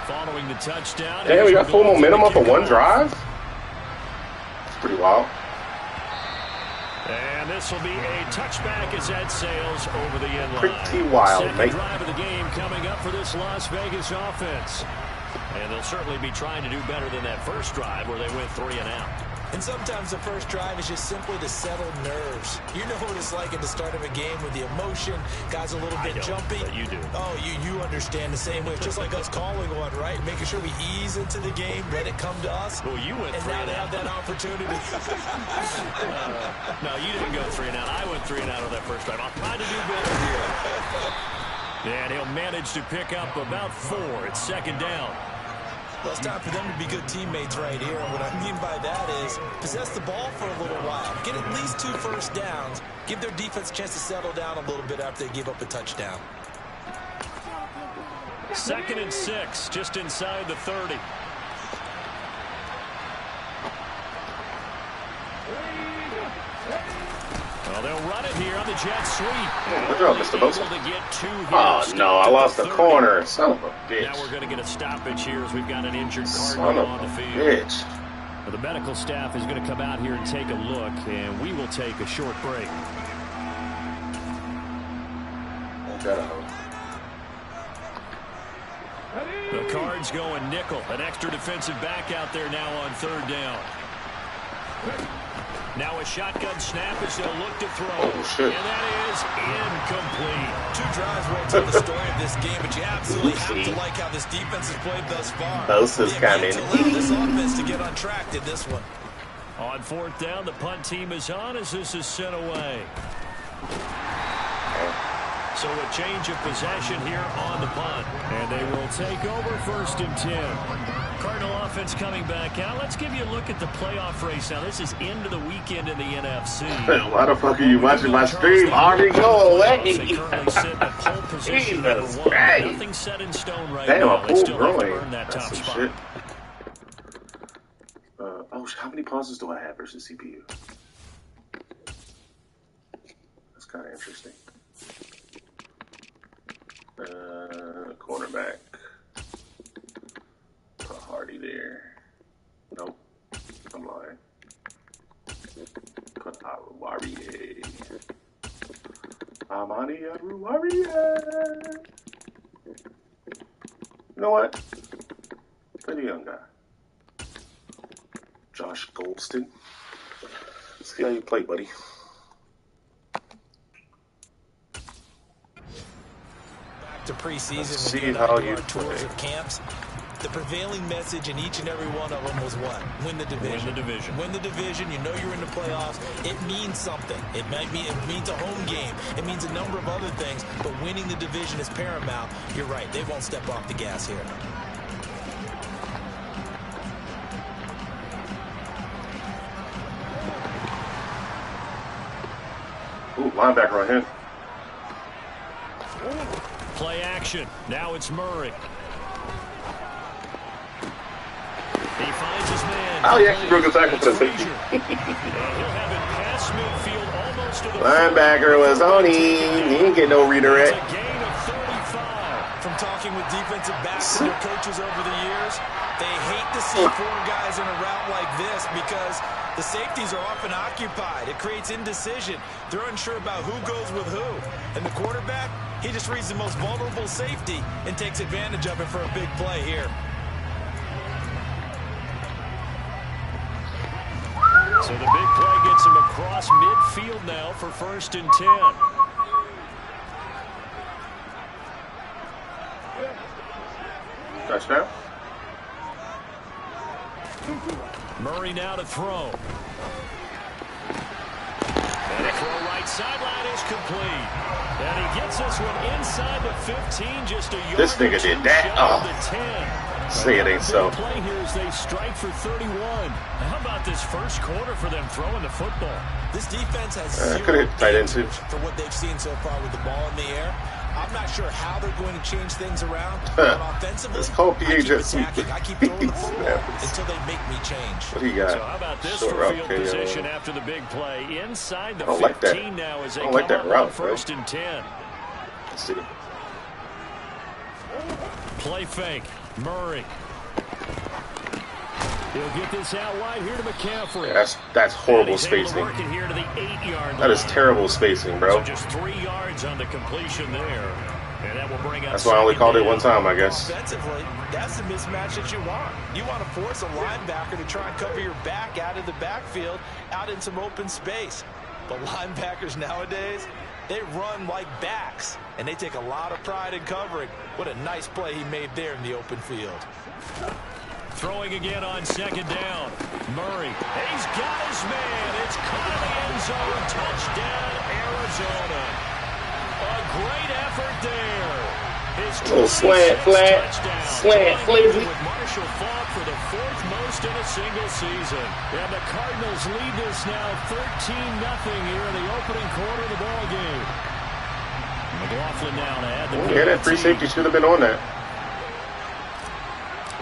Following the touchdown. Damn, we got full momentum off of one drive? It's pretty wild. And this will be a touchback as that sails over the end line. Pretty wild, Second mate. drive of the game coming up for this Las Vegas offense. And they'll certainly be trying to do better than that first drive where they went 3 and out. And sometimes the first drive is just simply to settle nerves. You know what it's like at the start of a game with the emotion, guys a little bit jumpy. But you do. Oh, you understand the same way. It's just like us calling one, right? Making sure we ease into the game, let it come to us. Well, you went and 3 now and they out. have that opportunity. No, you didn't go 3 and out. I went 3 and out on that first drive. I'll try to do better here. And he'll manage to pick up about 4. It's second down. Well, it's time for them to be good teammates right here. And what I mean by that is possess the ball for a little while. Get at least 2 first downs. Give their defense a chance to settle down a little bit after they give up a touchdown. 2nd and 6, just inside the 30. Well, they'll run it here on the jet sweep. Good job, Mr. Bosa. Oh, no, I lost the corner. Son of a bitch. Now we're going to get a stoppage here as we've got an injured Son Cardinal of on the a field. bitch. Well, the medical staff is going to come out here and take a look, and we will take a short break. The Cards going nickel. An extra defensive back out there now on 3rd down. Now a shotgun snap as they'll look to throw. Oh, shit. And that is incomplete. 2 drives won't tell the story of this game, but you absolutely have to like how this defense has played thus far. Bosa's coming. This offense to get on track did this one. On 4th down, the punt team is on as this is sent away. So a change of possession here on the punt. And they will take over 1st and 10. Cardinal offense coming back out. Let's give you a look at the playoff race. Now, this is into the weekend in the NFC. Why the fuck are you watching my stream? Already go away. They currently sit in pole position number 1. Nothing set in stone right Damn, now. a They still have to growing. earn that top That's some spot. shit. How many pauses do I have versus CPU? That's kind of interesting. Cornerback. Put Hardy there. Nope. I'm lying. Put Aruwariye. Amani Aruwariye. You know what? Play the young guy. Josh Goldston. Let's see how you play, buddy. To preseason, Let's when see you and how I do you our tours play. of camps, the prevailing message in each and every one of them was what? Win the division. Win the division. Win the division. You know you're in the playoffs. It means something. It means a home game. It means a number of other things, but winning the division is paramount. You're right. They won't step off the gas here. Ooh, linebacker on him. Play action. Now it's Murray. He finds his man. Oh, he actually broke his tackle for the safety. He'll have it past midfield almost to the Linebacker was on him. He didn't get no redirect. It's a gain of 35. From talking with defensive backs and their coaches over the years, they hate to see four guys in a route like this because the safeties are often occupied. It creates indecision. They're unsure about who goes with who. And the quarterback, he just reads the most vulnerable safety and takes advantage of it for a big play here. So the big play gets him across midfield now for 1st and 10. Touchdown. Murray now to throw. And a throw right sideline is complete. And he gets this one inside the 15, just a yard. This nigga did that. Oh. The 10. Say it ain't so. The play here is they strike for 31. How about this first quarter for them throwing the football? This defense has could have hit tight end too. for what they've seen so far with the ball in the air. I'm not sure how they're going to change things around. But offensively, it's called PHS. I keep throwing the football until they make me change. What do you got? So how about this Short for route, field position after the big play? Inside the 15 now as they come that up route, on 1st and 10. Let's see. Play fake. Murray. He'll get this out wide here to McCaffrey. Yeah, that's horrible spacing. Here to the 8-yard that is terrible spacing, bro. So just 3 yards on the completion there. And that will bring up. That's why I only called it one time, I guess. Offensively, that's the mismatch that you want. You want to force a linebacker to try and cover your back out of the backfield, out in some open space. But linebackers nowadays, they run like backs, and they take a lot of pride in covering. What a nice play he made there in the open field. Throwing again on 2nd down. Murray. He's got his man. It's caught in the end zone. Touchdown, Arizona. A great effort there. Little slant, flat, slant, flazy. With Marshall Faulk for the 4th most in a single season. And the Cardinals lead this now 13-0 here in the opening quarter of the ball game. McLaughlin now to add the yeah, that free safety should have been on that.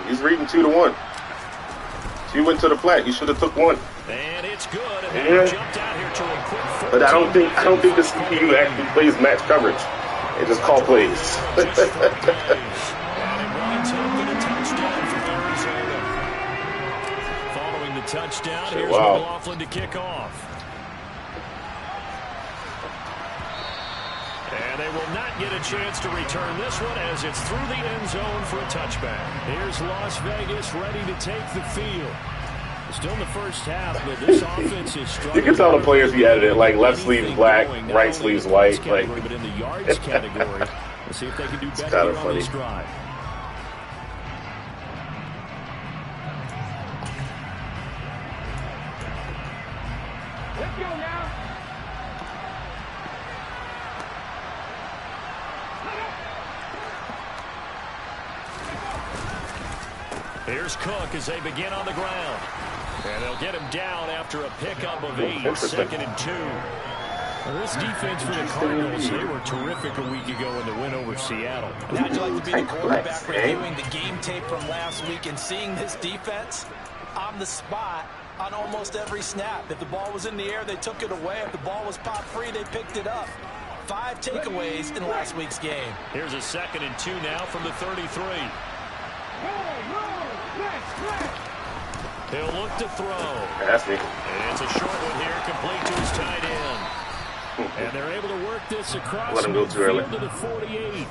He's reading 2-1. If you went to the flat, you should have took one. And it's good. And jumped out here to a quick but I don't think the CPU actually plays match coverage. It just call plays. And it winds up with a touchdown for Arizona. Following the touchdown, here's McLaughlin to kick off. And they will not get a chance to return this one as it's through the end zone for a touchback. Here's Las Vegas ready to take the field. Still in the first half, but this offense is struggling. You can tell the players he added it, like left sleeve black, right sleeve's white. Like, but in the yards category, let's see if they can do better on this drive. Let's go now. Here's Cook as they begin on the ground. And they'll get him down after a pickup of 8, 2nd and 2. Well, this defense for the Cardinals, they were terrific a week ago in the win over Seattle. And how'd you like to be the quarterback reviewing the game tape from last week and seeing this defense on the spot on almost every snap? If the ball was in the air, they took it away. If the ball was pop free, they picked it up. 5 takeaways in last week's game. Here's a 2nd and 2 now from the 33. He'll look to throw. That's me. And it's a short one here, complete to his tight end. And they're able to work this across Let him go too early. to the 48.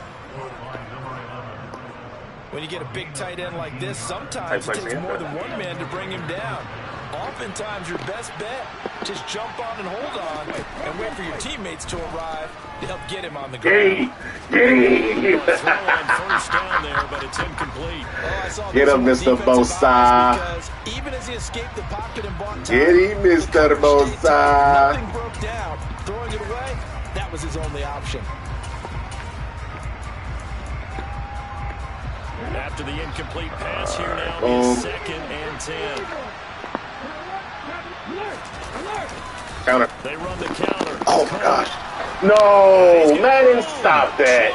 When you get a big tight end like this, sometimes it takes more than one man to bring him down. Oftentimes, your best bet, just jump on and hold on and wait for your teammates to arrive to help get him on the ground. First down there, but it's incomplete. Get him, Mr. Bosa. Even as he escaped the pocket and bought time, Get him, Mr. Bosa. nothing broke down. Throwing it away, that was his only option. After the incomplete pass here now is 2nd and 10. Counter. They run the counter. Oh, my gosh. No, man, stop that.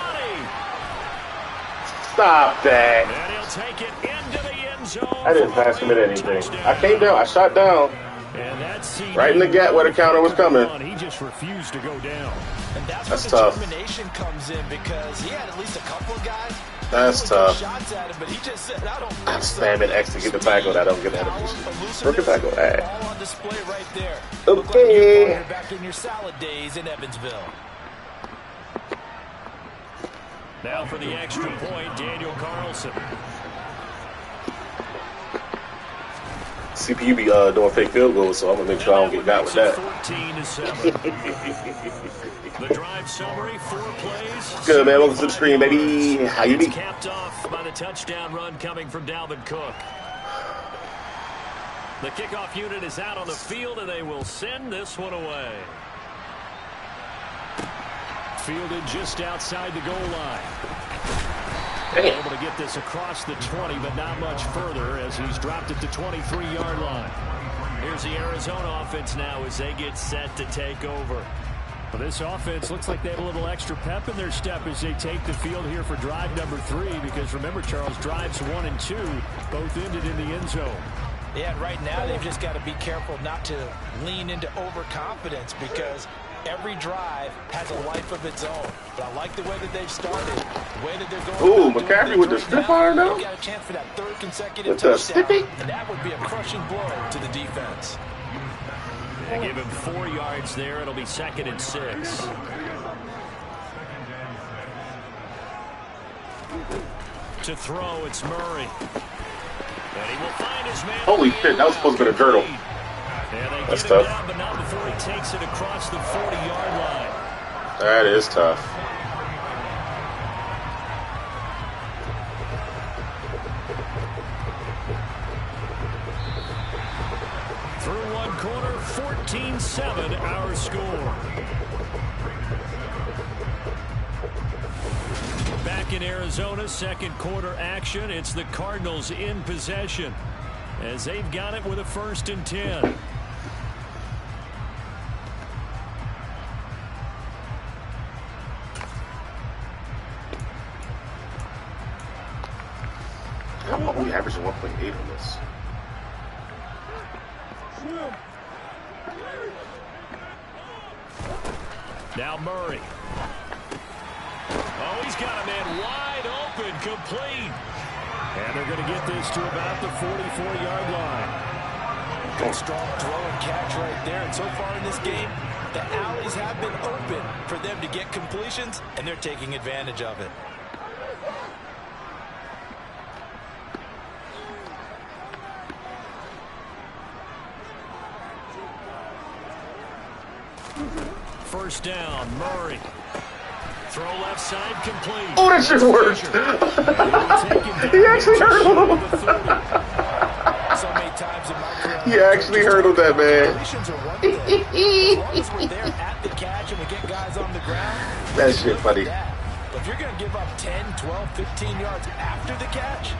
20. Stop that. And he'll take it into the end zone. I didn't pass him at anything. I came down. I shot down. And that's Right in the gap where the counter was coming. He just refused to go down. And that's where the determination comes in, because he had at least a couple of guys. That's tough. Shots at him, but he just said, I don't I'm spamming X to get the tackle. I don't get that. Broken tackle. All right. all on display right there. Okay. Like back in your salad days in Evansville. Now for the extra point, Daniel Carlson. CPU be doing fake field goals, so I'm gonna make sure I don't get got with that. 14-7. The drive summary, 4 plays. Good, man. Welcome to the screen, baby. How you be? Capped off by the touchdown run coming from Dalvin Cook. The kickoff unit is out on the field, and they will send this one away. Fielded just outside the goal line. Able to get this across the 20, but not much further as he's dropped it to 23-yard line. Here's the Arizona offense now as they get set to take over. Well, this offense looks like they have a little extra pep in their step as they take the field here for drive number 3, because remember, Charles, drives 1 and 2 both ended in the end zone. Yeah, right now they've just got to be careful not to lean into overconfidence, because every drive has a life of its own. But I like the way that they've started, the way that they're going. Ooh, McCaffrey with the stiff arm now. Got a chance for that 3rd consecutive With the touchdown, stiffy? and that would be a crushing blow to the defense. They give him 4 yards there. It'll be 2nd and 6. To throw, it's Murray. And he will find his man. Holy shit, that was supposed to be a girdle. That's tough. Down, but not before he takes it across the 40-yard line. That is tough. Through one quarter, 14-7, our score. Back in Arizona, 2nd quarter action. It's the Cardinals in possession as they've got it with a 1st and 10. How about we averaging 1.8 on this? Now Murray. Oh, he's got a man wide open, complete. And they're going to get this to about the 44-yard line. Good strong throw and catch right there. And so far in this game, the alleys have been open for them to get completions, and they're taking advantage of it. First down, Murray. Throw left side, complete. Oh, that shit worked. He actually hurdled him. So many times in my career, He actually hurdled that man. completions are one thing. As long as we're there at the catch and we get guys on the ground, That shit funny. but if you're going to give up 10, 12, 15 yards after the catch,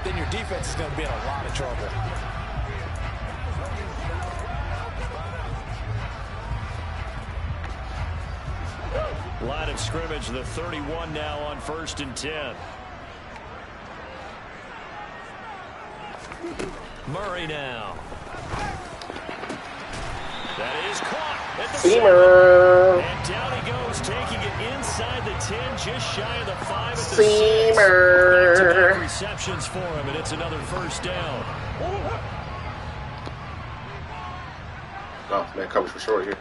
then your defense is going to be in a lot of trouble. Line of scrimmage, the 31 now on 1st and 10. Murray now. That is caught at the Seamer. And down he goes, taking it inside the 10, just shy of the 5 at the 6. Seamer. Receptions for him, and it's another 1st down. Oh, man, coverage for short here.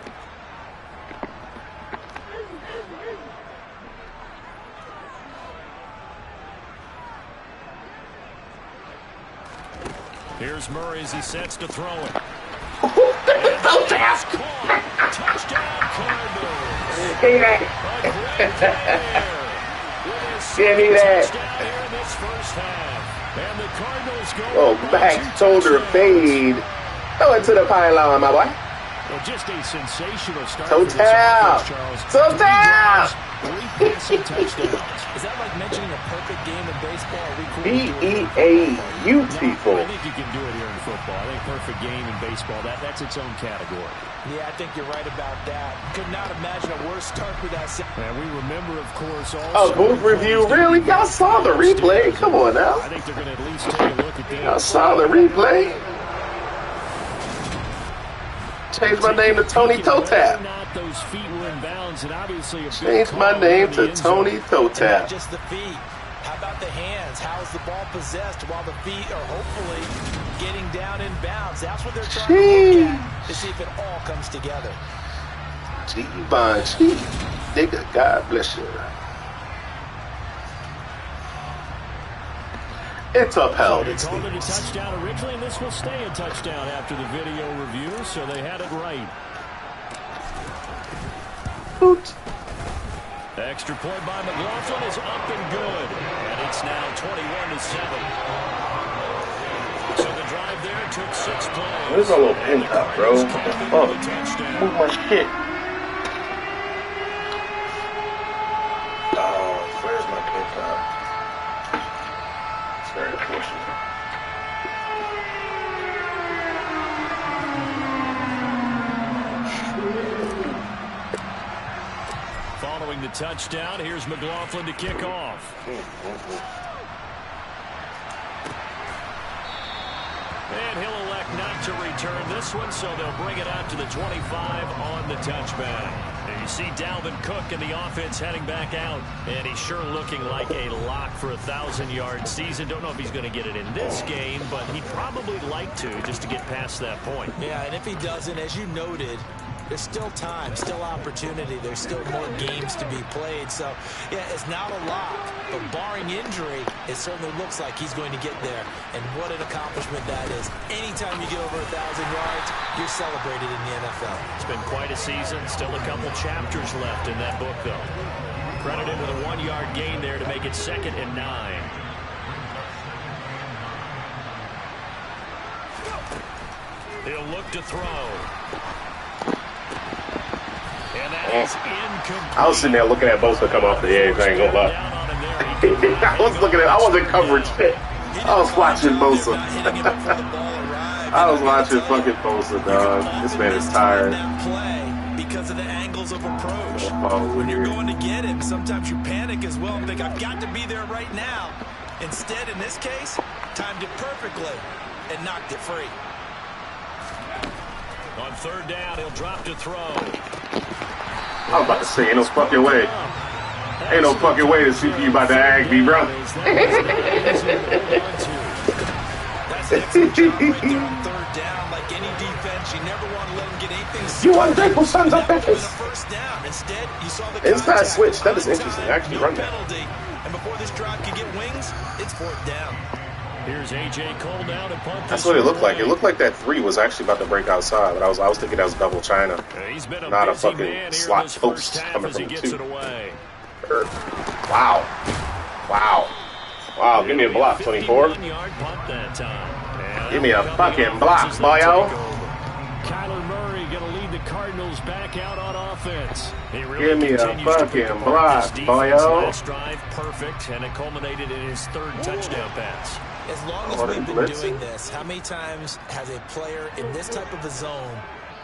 Here's Murray as he sets to throw it. Touchdown Cardinals. Give me that. Give me that. Oh, back shoulder fade. Throw it to the pylon, my boy. Well, just a sensational start Toe for this tap. offense, Charles. Toe tap. 3 passing touchdowns. Is that like mentioning a perfect game in baseball? beautiful. I think you can do it here in football. I think perfect game in baseball, that's its own category. Yeah, I think you're right about that. Could not imagine a worse start for that. And we remember, of course, also... Oh, booth review? Really? Y'all saw the replay? Come on now. I think they're going to at least take a look at this. Y'all saw the replay? Changed my name to Tony Toe Tap. Those feet were in bounds, and obviously changed my name to Tony Toe Tap. Not just the feet. How about the hands? How is the ball possessed while the feet are hopefully getting down in bounds? That's what they're trying to look at to see if it all comes together. G-Bond, nigga, God bless you. It's upheld. They called it a touchdown originally, and this will stay a touchdown after the video review, so they had it right. Boot. The extra point by McLaughlin is up and good, and it's now 21-7. So the drive there took 6 plays. Where's my little pin top, bro? What the fuck? Move my shit. Oh, where's my pin top? It's very unfortunate. Following the touchdown, here's McLaughlin to kick off. And he'll elect not to return this one, so they'll bring it out to the 25 on the touchback. And you see Dalvin Cook in the offense heading back out, and he's sure looking like a lock for a 1,000-yard season. Don't know if he's going to get it in this game, but he'd probably like to just to get past that point. Yeah, and if he doesn't, as you noted, there's still time, still opportunity. There's still more games to be played. So, yeah, it's not a lock. But barring injury, it certainly looks like he's going to get there. And what an accomplishment that is. Anytime you get over 1,000 yards, you're celebrated in the NFL. It's been quite a season. Still a couple chapters left in that book, though. Credited with a 1-yard gain there to make it 2nd and 9. He'll look to throw. I was sitting there looking at Bosa come off the edge. I ain't gonna lie. I wasn't covering shit. I was watching Bosa. I was watching fucking Bosa, dog. This man is tired. Because of the angles of approach. When you're going to get him, sometimes you panic as well and think, I've got to be there right now. Instead, in this case, timed it perfectly and knocked it free. On 3rd down, he'll drop to throw. I was about to say, ain't no fucking way. Ain't no fucking way the CPU about to ag me, bro. That's an excellent job right there on 3rd down. Like any defense, you never want to let them get anything. You ungrateful sons of bitches. First down. Instead, you saw the inside switch. That is interesting. Actually, run that. And before this drive could get wings, it's 4th down. Here's A.J. Cole down to punt. That's what it looked like. It looked like that 3 was actually about to break outside, but I was thinking that was double China, not a fucking slot post coming from 2. Wow. Give me a block, 24. Give me a fucking block, boyo. Kyler Murray going to lead the Cardinals back out on offense. Give me a fucking block, boyo. Last drive perfect, and it culminated in his 3rd touchdown pass. As long as we've been doing this, how many times has a player in this type of a zone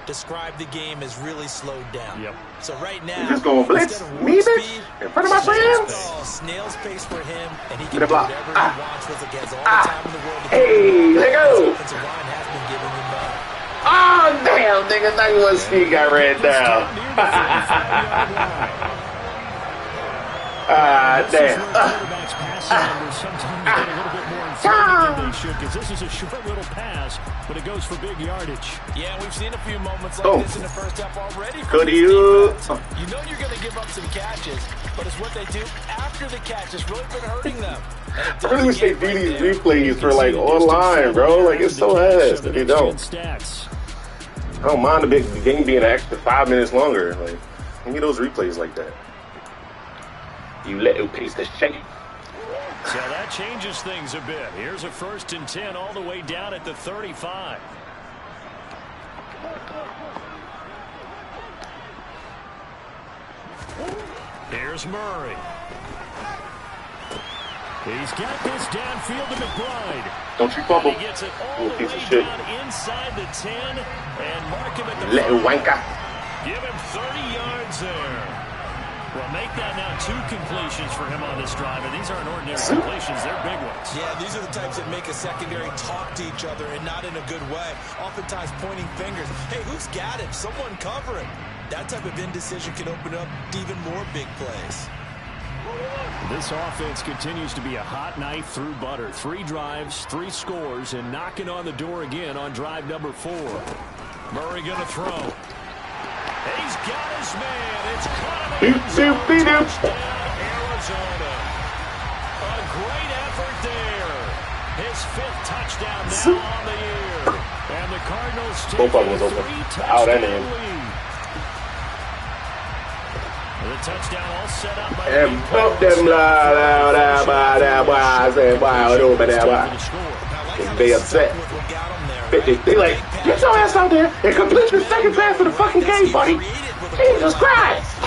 described the game as really slowed down? Yep. So right now, he's just going blitz me, bitch, in front of my friends. Snail's pace for him, and he can do whatever he wants with it. He has all the time in the world to hey, let go. Offensive line has been giving him that. Oh, damn, nigga, 91 speed got ran down. Damn. This is a short little pass, but it goes for big yardage. Yeah, we've seen a few moments like this in the first half already. Could you? You know you're going to give up some catches, but it's what they do after the catch that's really been hurting them. I really wish they do these replays for like online, bro. Like it's so ass that they don't. I don't mind the game being an extra 5 minutes longer. Like, give me those replays like that. You little piece of shit. So that changes things a bit. Here's a 1st and 10 all the way down at the 35. Here's Murray. He's got this downfield to McBride. Don't you fumble. He gets it all the piece way of shit. down inside the 10 and mark him at the Little 5. wanker. Give him 30 yards there. Well, make that now 2 completions for him on this drive, and these aren't ordinary completions. They're big ones. Yeah, these are the types that make a secondary talk to each other, and not in a good way. Oftentimes pointing fingers. Hey, who's got him? Someone cover him. That type of indecision can open up even more big plays. This offense continues to be a hot knife through butter. 3 drives, 3 scores, and knocking on the door again on drive number 4. Murray going to throw. He's got his man. It's caught in the end zone. Touchdown, Arizona. A great effort there. His 5th touchdown now on the year. And the Cardinals take Both of them was a open. 3-touchdown lead. The touchdown all set up by And pump them loud. I said, wow, it over there. They upset. They like, get your ass out there and complete the second pass of the fucking game, buddy. Jesus Christ.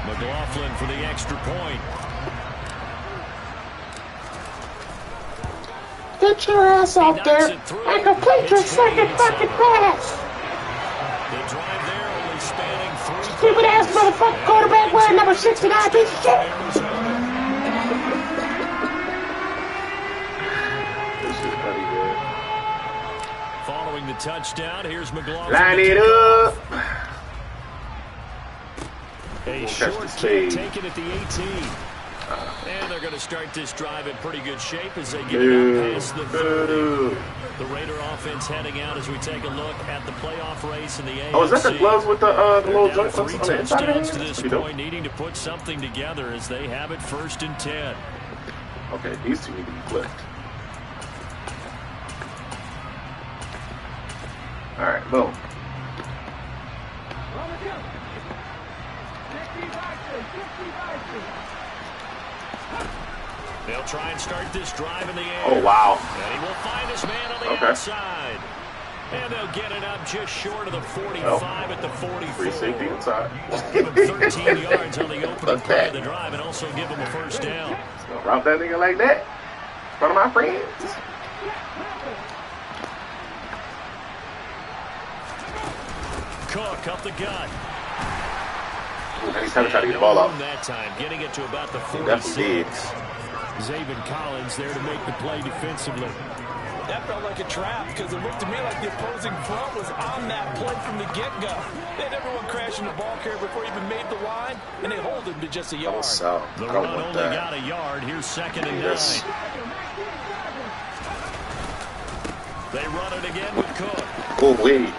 McLaughlin for the extra point. Get your ass out there and complete your second fucking pass. The drive there only spanning 3. Stupid ass motherfucking quarterback wearing number 69, piece of shit. Following the touchdown, here's McLaughlin. Line it up. A short kick taken at the 18. And they're going to start this drive in pretty good shape as they get it up past the 30. The Raider offense heading out as we take a look at the playoff race in the AFC. Oh, is that the gloves with the little joints on 3 the inside of touchdowns it? to this point, needing to put something together as they have it 1st and 10. Okay, these two need to be flipped. All right, boom. They'll try and start this drive in the air. Oh, wow. And he will find his man on the outside. And they'll get it up just short of the 45 at the 44. Free safety inside. Give him 13 yards on the opening play of the drive and also give him a 1st down. Route that nigga like that in front of my friends. Cook up the gut. And he's trying to get the ball out. That time, getting it to about the 46. He definitely did. Zabin Collins there to make the play defensively. That felt like a trap because it looked to me like the opposing front was on that play from the get-go. They had everyone crashing the ball carrier before he even made the line, and they hold him to just a yard. The run only got a yard. Here's 2nd and 9. They run it again with Cook. Oh, wait.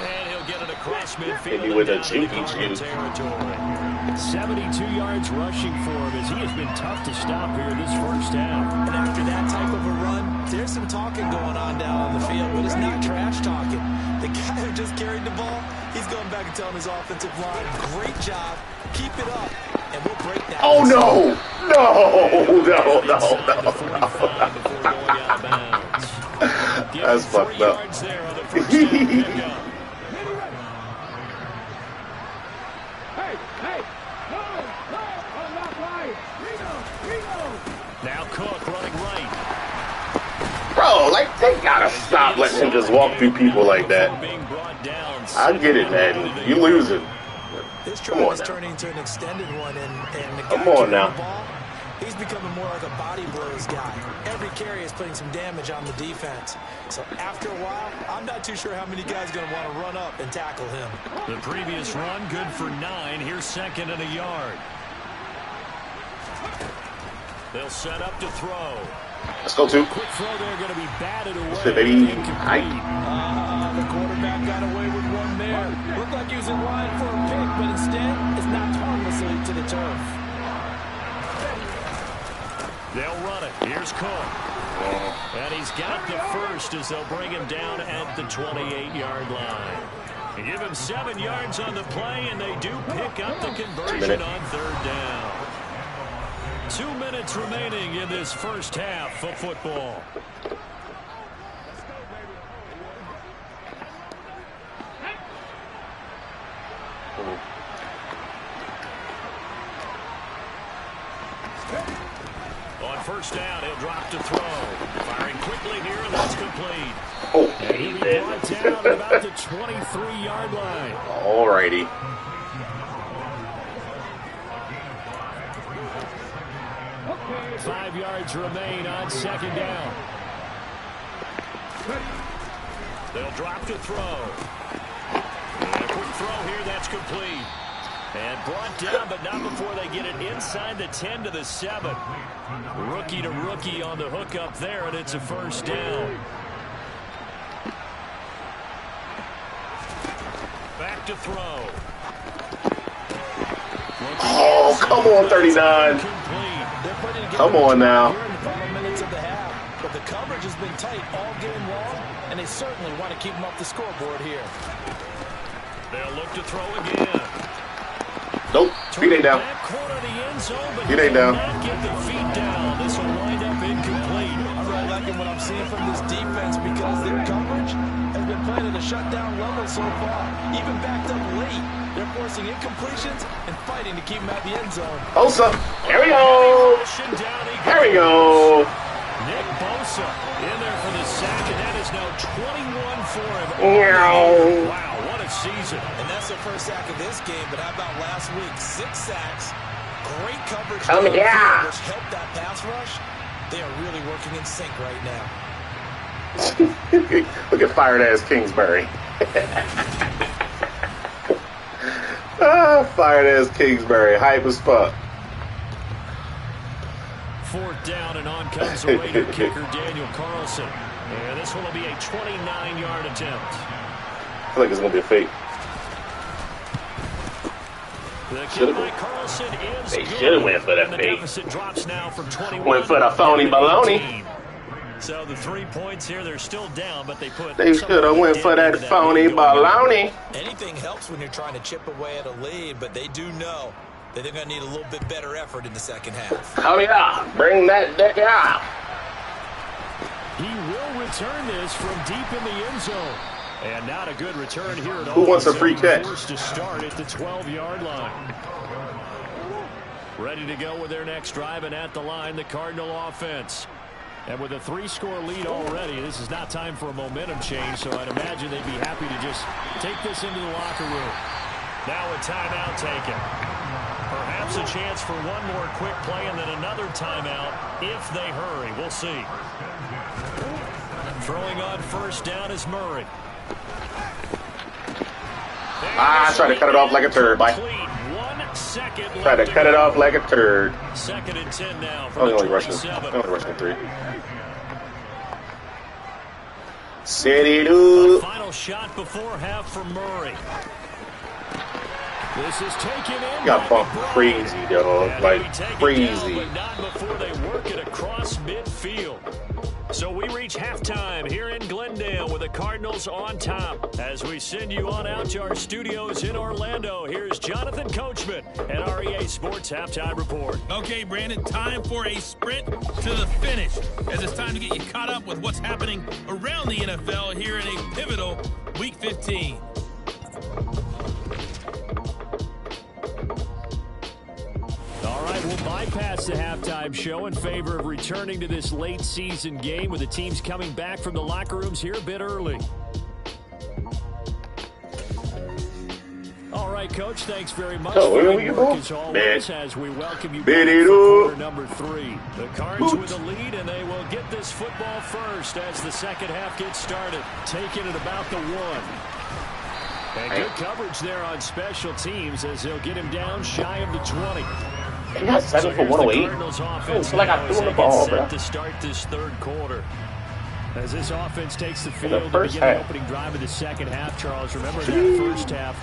And he'll get it across midfield. Maybe with a territory. jinky. 72 yards rushing for him as he has been tough to stop here this 1st half. And after that type of a run, there's some talking going on down on the field, but it's not trash talking. The guy who just carried the ball, he's going back and telling his offensive line, great job, keep it up, and we'll break that. Oh, no. That's fucked up. Now Cook running right. Bro, like, they gotta stop letting him just walk through people like that. I get it, man. You losing. This drive is turning into an extended one, and the guy come on now. The ball, he's becoming more like a body blows guy. Every carry is putting some damage on the defense. So after a while, I'm not too sure how many guys are going to want to run up and tackle him. The previous run, good for 9. Here's 2nd and a yard. They'll set up to throw. Let's go, two. Quick throw there, going to be batted away. Shit, baby. The quarterback got away with one there. Looked like he was in line for a pick, but instead, it's knocked harmlessly to the turf. They'll run it. Here's Cook. And he's got the 1st as they'll bring him down at the 28-yard line. They give him 7 yards on the play, and they do pick up the conversion on 3rd down. 2 minutes remaining in this 1st half of football. first down. He'll drop to throw. Firing quickly here, and that's complete. Oh, and he'll be brought down at about the 23-yard line. Alrighty. Okay. 5 yards remain on second down. They'll drop to throw. And a quick throw here, that's complete. And brought down, but not before they get it inside the 10 to the 7. Rookie to rookie on the hook up there, and it's a first down. Back to throw. Oh, come on, 39. Come on now. But the coverage has been tight all game long, and they certainly want to keep them off the scoreboard here. They'll look to throw again. Nope, feet ain't down. Feet ain't down. Get the feet down. This will wind up incomplete. I'm really liking what I'm seeing from this defense because their coverage has been playing at a shutdown level so far. Even backed up late, they're forcing incompletions and fighting to keep them out the end zone. Bosa, here we go. Here we go. Nick Bosa in there for the sack, and that is now 21 for him. Wow, what a season. And that's the first sack of this game, but how about last week? 6 sacks, great coverage, which helped that pass rush. They are really working in sync right now. Look at fired-ass Kingsbury. Fired-ass Kingsbury, hype as fuck. 4th down, and on comes the Raider kicker, Daniel Carlson. And this one will be a 29-yard attempt. I feel like it's going to be a fake. They should have went for that fake. The deficit drops now from 21. Went for the phony baloney. So the 3 points here, they're still down, but they should have went for that phony baloney. Anything helps when you're trying to chip away at a lead, but they do know that they're going to need a little bit better effort in the second half. Oh, yeah. Bring that dick out. He will return this from deep in the end zone. And not a good return here at all. Who wants a free catch? Forced to start at the 12-yard line. Ready to go with their next drive, and at the line, the Cardinal offense. And with a 3-score lead already, this is not time for a momentum change, so I'd imagine they'd be happy to just take this into the locker room. Now a timeout taken. Perhaps a chance for one more quick play and then another timeout if they hurry. We'll see. Throwing on first down is Murray. Try to cut it off like a turd, Mike. 1 second left. Try to cut it off like a turd. 2nd and 10 now. Only rushing 3. City dude. Final shot before half for Murray. This is taken in. Got bumped crazy, dog. Like crazy. But not before they work it across midfield. So we reach halftime here in Glendale with the Cardinals on top. As we send you on out to our studios in Orlando, here's Jonathan Coachman at our EA Sports Halftime Report. Okay, Brandon, time for a sprint to the finish, as it's time to get you caught up with what's happening around the NFL here in a pivotal Week 15. We'll bypass the halftime show in favor of returning to this late season game with the teams coming back from the locker rooms here a bit early. All right, Coach, thanks very much for your work as always as we welcome you back for quarter number 3. The Cards with a lead, and they will get this football first as the second half gets started. Taking it about the 1. And good coverage there on special teams as they'll get him down shy of the 20. They got 7 for 108. I feel like I threw the ball, bro. To start this third quarter. As this offense takes the field to begin the opening drive of the second half, Charles, remember that first half,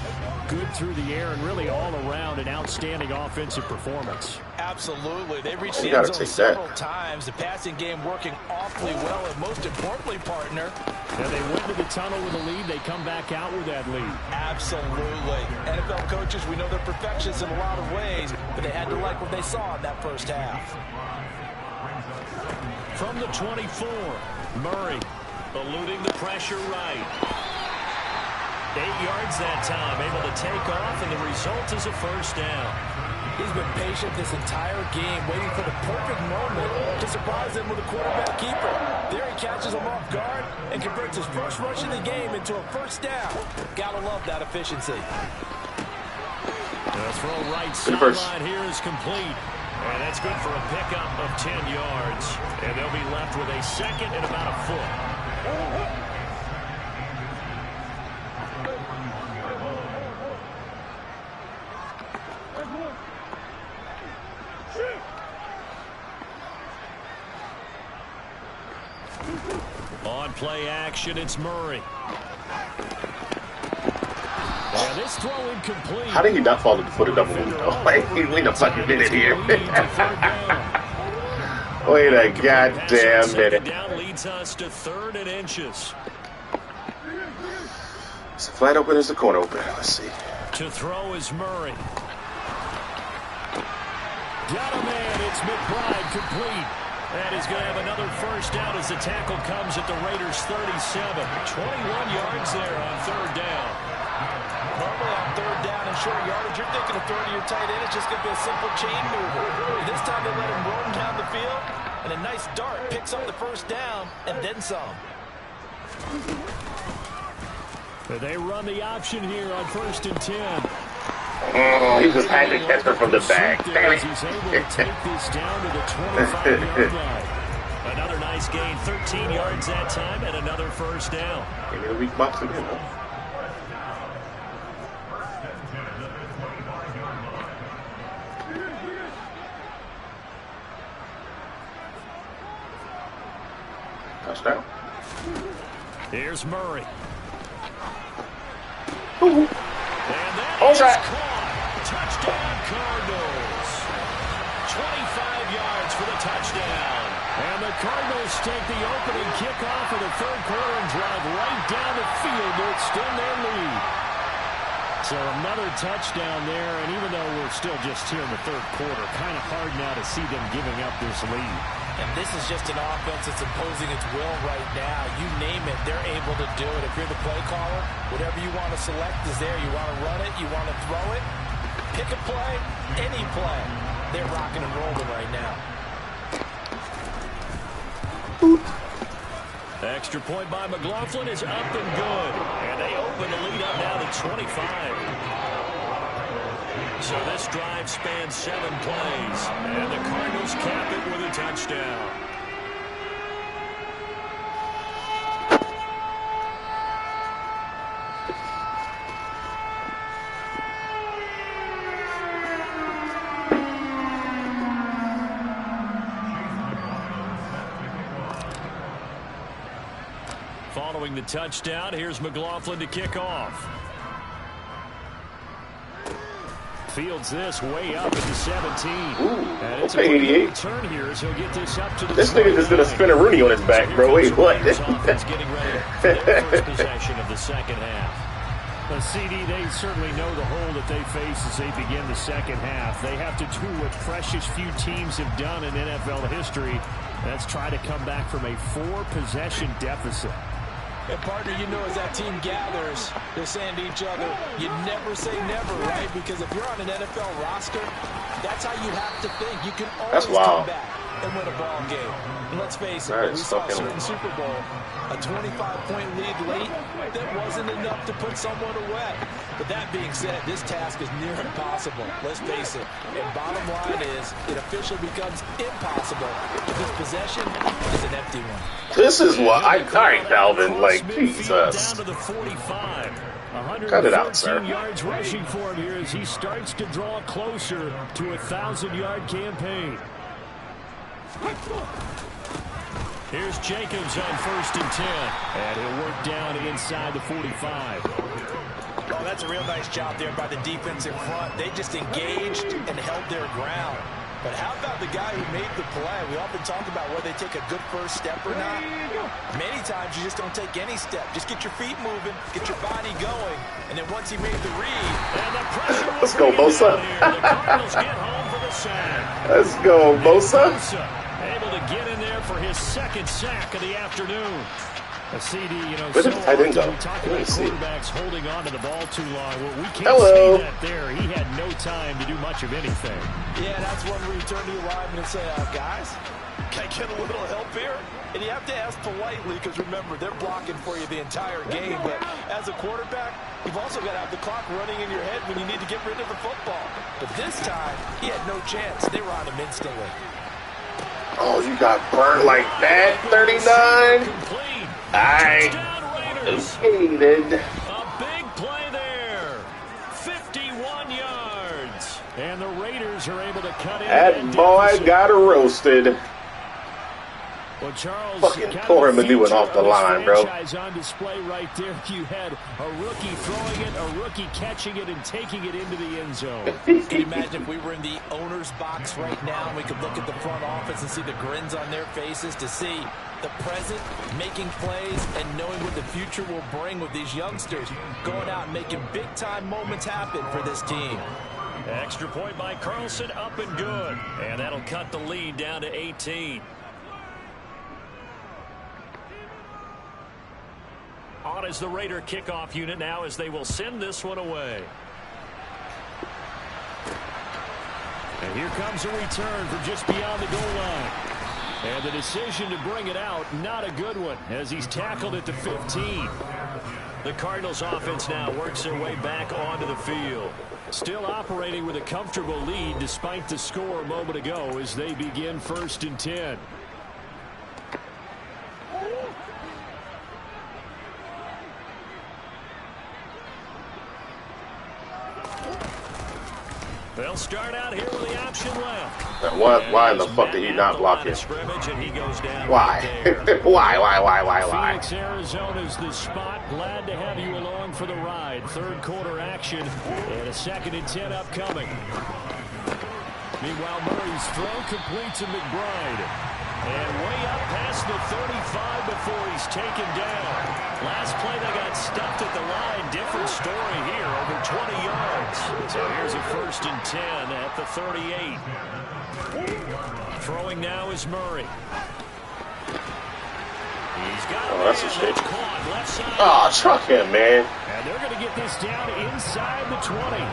good through the air and really all around an outstanding offensive performance. Absolutely. They reached the end zone several times. The passing game working awfully well, and most importantly, partner. And they went to the tunnel with a lead. They come back out with that lead. Absolutely. NFL coaches, we know they're perfectionists in a lot of ways, but they had to like what they saw in that first half. From the 24, Murray eluding the pressure right. 8 yards that time, able to take off, and the result is a first down. He's been patient this entire game, waiting for the perfect moment to surprise them with a quarterback keeper. There he catches him off guard and converts his first rush of the game into a first down. Gotta love that efficiency. The throw right sideline here is complete. And that's good for a pickup of 10 yards. And they'll be left with a second and about a foot. On play action, it's Murray. And this throw incomplete. How did he not fall at the foot of double move, though? Like, wait a fucking minute here. Wait a goddamn minute. Down leads us to 3rd and inches. Is the flat open? Is the corner open? Let's see. To throw is Murray. Got a man. It's McBride complete. And he's going to have another first down as the tackle comes at the Raiders' 37. 21 yards there on 3rd down. Normally on 3rd down and short yardage, you're thinking of throwing to your tight end. It's just going to be a simple chain mover. This time they let him roam down the field, and a nice dart picks up the first down and then some. They run the option here on 1st and 10. Oh, he just had to catch her from the back. Damn it. He's able to take this down to the 25-yard line. Another nice gain, 13 yards that time, and another first down. Give me a weak box again, huh? Touchdown. Here's Murray. Ooh. And that Hold is that. caught. Touchdown, Cardinals. 25 yards for the touchdown. And the Cardinals take the opening kickoff of the 3rd quarter and drive right down the field to extend their lead. So another touchdown there, and even though we're still just here in the 3rd quarter, kind of hard now to see them giving up this lead. And this is just an offense that's imposing its will right now. You name it, they're able to do it. If you're the play caller, whatever you want to select is there. You want to run it, you want to throw it, pick a play, any play. They're rocking and rolling right now. Extra point by McLaughlin is up and good. And they open the lead up now to 25. So this drive spans 7 plays. And the Cardinals cap it with a touchdown. Following the touchdown, here's McLaughlin to kick off. Fields this way up at the 17. Ooh, and it's okay, a 88. return here as he'll get this up to the This nigga just did a spin a Rooney on his back, bro. Wait, what? Offense getting ready for their first possession of the second half. The CD, they certainly know the hole that they face as they begin the second half. They have to do what precious few teams have done in NFL history. That's try to come back from a 4-possession deficit. And partner, you know, as that team gathers, they're saying to each other, you never say never, right? Because if you're on an NFL roster, that's how you have to think. You can always come back and win a ball game. And let's face it, we saw a certain Super Bowl, a 25-point lead late, that wasn't enough to put someone away. But that being said, this task is near impossible. Let's face it. And bottom line is, it officially becomes impossible if this possession is an empty one. This is what I carried, Calvin. Like, Jesus. Down to the 45. Cut it out, sir. 114 yards rushing for him here as he starts to draw closer to a 1,000-yard campaign. Here's Jacobs on 1st and 10. And he'll work down inside the 45. Oh, that's a real nice job there by the defense in front. They just engaged and held their ground. But how about the guy who made the play? We often talk about whether they take a good first step or not. Many times you just don't take any step. Just get your feet moving, get your body going, and then once he made the read, and the pressure let's go, Bosa. The Cardinals get home for the sack. Let's go, Bosa. Able to get in there for his 2nd sack of the afternoon. A CD, you know, where did the tight end go? we talk about quarterbacks holding on to the ball too long. Well, we can't Hello. see that there. He had no time to do much of anything. Yeah, that's one where you turn to your lineman and say, guys, can I get a little help here? And you have to ask politely because, remember, they're blocking for you the entire game. But as a quarterback, you've also got to have the clock running in your head when you need to get rid of the football. But this time, he had no chance. They were on him instantly. Oh, you got burned like that, 39? I hated. A big play there. 51 yards. And the Raiders are able to cut in. That boy got roasted. Well, Charles, fucking tore him a new one off the line, bro. On display right there. You had a rookie throwing it, a rookie catching it, and taking it into the end zone. Can you imagine if we were in the owner's box right now and we could look at the front office and see the grins on their faces to see the present, making plays, and knowing what the future will bring with these youngsters going out and making big-time moments happen for this team. Extra point by Carlson, up and good. And that'll cut the lead down to 18. On is the Raider kickoff unit now as they will send this one away. And here comes a return from just beyond the goal line. And the decision to bring it out, not a good one, as he's tackled at the 15. The Cardinals offense now works their way back onto the field. Still operating with a comfortable lead despite the score a moment ago as they begin 1st and 10. They'll start out here with the option left. Why in the fuck did he not block it? Why? Why? Phoenix, Arizona's the spot. Glad to have you along for the ride. Third quarter action and a 2nd and 10 upcoming. Meanwhile, Murray's throw complete to McBride. And way up past the 35 before he's taken down. Last play they got stuffed at the line. Different story here, over 20 yards. So here's a 1st and 10 at the 38. Throwing now is Murray. He's got that's a shame. left side. Oh, truck him, man. And they're going to get this down inside the 20.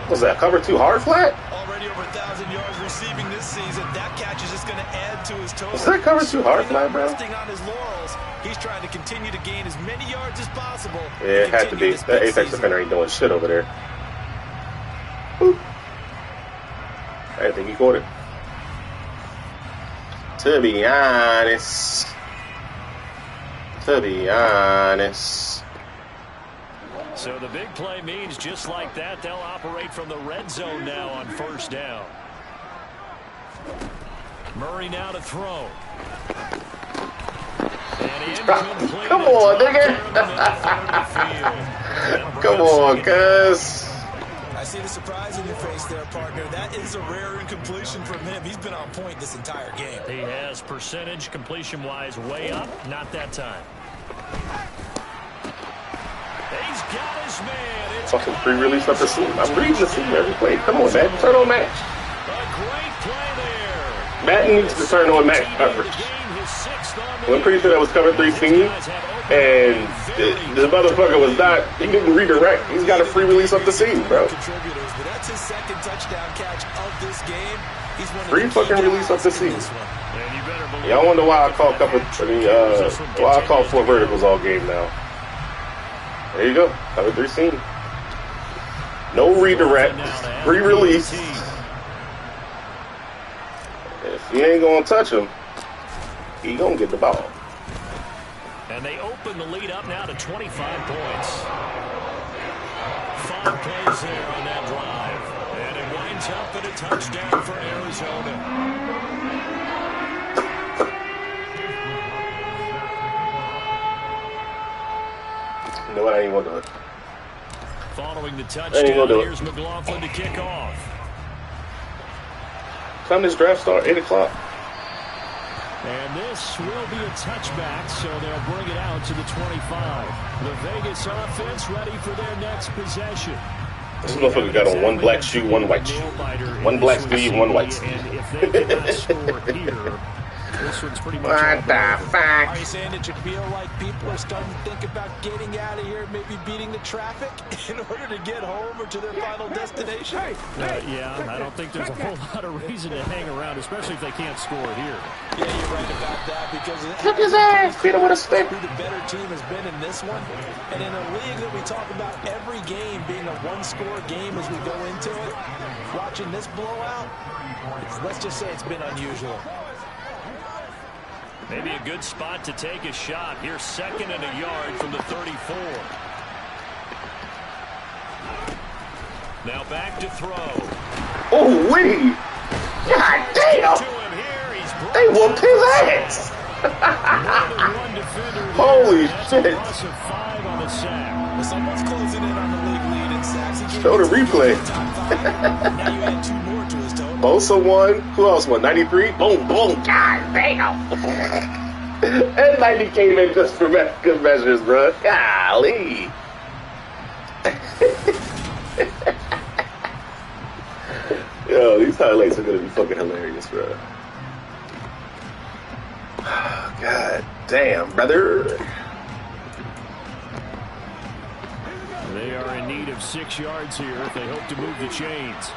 Was that cover 2 hard flat? Already over 1,000 yards receiving this season. That catch is just going to add to his total. Was that cover 2 hard flat, bro? Resting on his laurels. He's trying to continue to gain as many yards as possible. Yeah, it had to be. That Apex defender ain't doing shit over there. Boop. I didn't think he caught it. To be honest. So the big play means just like that, they'll operate from the red zone now on 1st down. Murray now to throw. Come on, nigga. Come on, cuz. I see the surprise in your face there, partner. That is a rare incompletion from him. He's been on point this entire game. He has percentage completion-wise way up. Not that time. He's got his man. It's fucking pre-release of the scene. I'm reading the scene every play. Come on, man. Turn on match. A great play there. Madden needs to turn on match coverage. I'm pretty sure that was cover 3 scene. And the motherfucker was not, he didn't redirect. He's got a free release of the scene, bro. That's his 2nd touchdown catch of this game. He's one free fucking release of the scene. Y'all wonder why I call why I call 4 verticals all game now. There you go. Cover 3 scene. No redirect. Free release. If you ain't gonna touch him, he gonna get the ball. And they open the lead up now to 25 points. 5 plays there on that drive. And it winds up at a touchdown for Arizona. You know what? I ain't gonna do it. Following the touchdown, here's McLaughlin to kick off. Time this draft start, 8 o'clock. And this will be a touchback, so they'll bring it out to the 25. The Vegas offense ready for their next possession. This motherfucker got on 1 black shoe, 1 white shoe. 1 black sleeve, 1 white sleeve. And if they cannot score here, this this one's pretty much What the fuck? Are you saying it should feel like people are starting to think about getting out of here, maybe beating the traffic in order to get home or to their final destination? Yeah, I don't think there's a whole lot of reason to hang around, especially if they can't score here. Yeah, you're right about that because Look his ass, beat him with a stick. who the better team has been in this one. And in a league that we talk about every game being a one-score game as we go into it, watching this blowout, let's just say it's been unusual. Maybe a good spot to take a shot. Here's 2nd and a yard from the 34. Now back to throw. Oh, wait. God damn. They whooped his ass. Holy shit. Someone's closing in on the league lead in sacks. Show the replay. Now you add 2 more to his total. Bosa won. Who else won? 93? Boom, boom. God damn. And 90 came in just for good measures, bro. Golly. Yo, these highlights are going to be fucking hilarious, bro. God damn, brother. They are in need of 6 yards here if they hope to move the chains.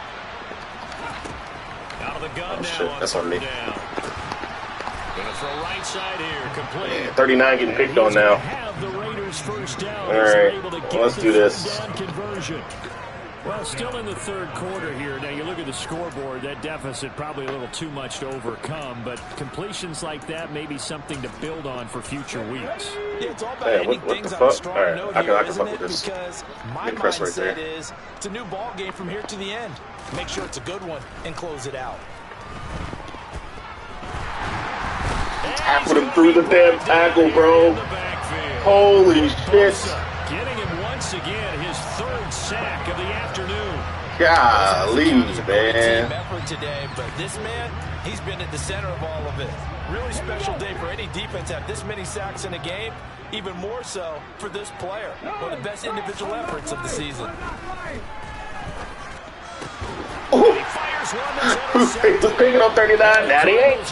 Out of the gun Oh, now. shit. That's on me. Down. Gonna throw right side here. Complete. Yeah, 39 getting picked on now. Have the Raiders first down. All right, let's do this. Conversion. Well, still in the 3rd quarter here. Now, you look at the scoreboard, that deficit probably a little too much to overcome, but completions like that may be something to build on for future weeks. Yeah, it's all about Hey, ending what things the on a fuck? strong All right, note I here, can isn't fuck it? with this. Because my Good press right mindset there. is it's a new ball game from here to the end. Make sure it's a good one and close it out. Tackled him through the damn tackle, bro. Holy shit. Getting him once again, his 3rd sack of the afternoon. Golly, It was a great man. team effort today, but this man, he's been at the center of all of it. Really special day for any defense to have this many sacks in a game. Even more so for this player. One of the best individual efforts of the season. He fires one that's Who's intercepted. picking up 39? Now he ain't.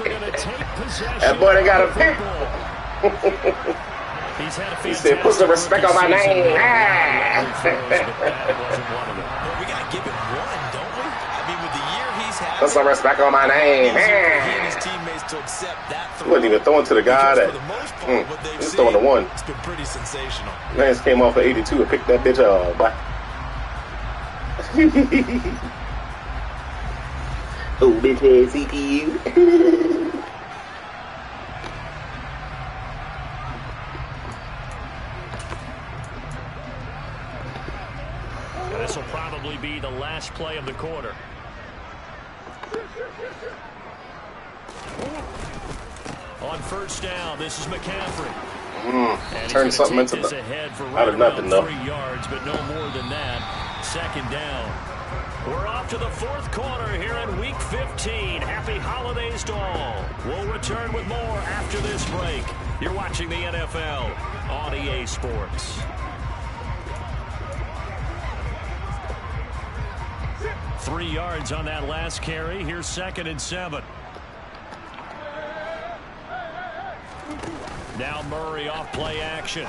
That boy, they got a pick. He's had a He said, put some respect on my name. Ah. Well, we got to give him one, don't we? I mean, with the year he's had, Put some respect on my name. he and Ah. his teammates to accept that He throw. wasn't even throwing to the guy Because that for the most part, what they've he's seen, throwing to one. it's been pretty sensational. Man came off of 82 and picked that bitch up. Bye. Oh, bitch ass CPU. This will probably be the last play of the quarter. On 1st down, this is McCaffrey. Turn something into the out of nothing, though. 3 yards, but no more than that. 2nd down. We're off to the 4th quarter here in Week 15. Happy holidays to all. We'll return with more after this break. You're watching the NFL on EA Sports. 3 yards on that last carry. Here's 2nd and 7. Now Murray off play action.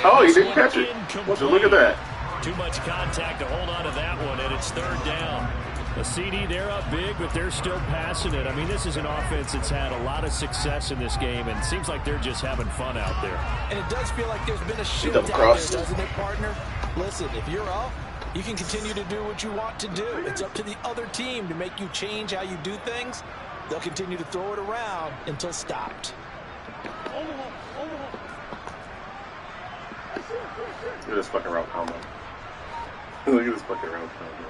Oh, he didn't catch it. Would you look at that? Too much contact to hold on to that one, and it's 3rd down. The CD, they're up big, but they're still passing it. I mean, this is an offense that's had a lot of success in this game, and it seems like they're just having fun out there. And it does feel like there's been a shift double out crossed. there, doesn't it, partner? Listen, if you're up, you can continue to do what you want to do. It's up to the other team to make you change how you do things. They'll continue to throw it around until stopped. Look at this fucking route combo. Look at this fucking route combo.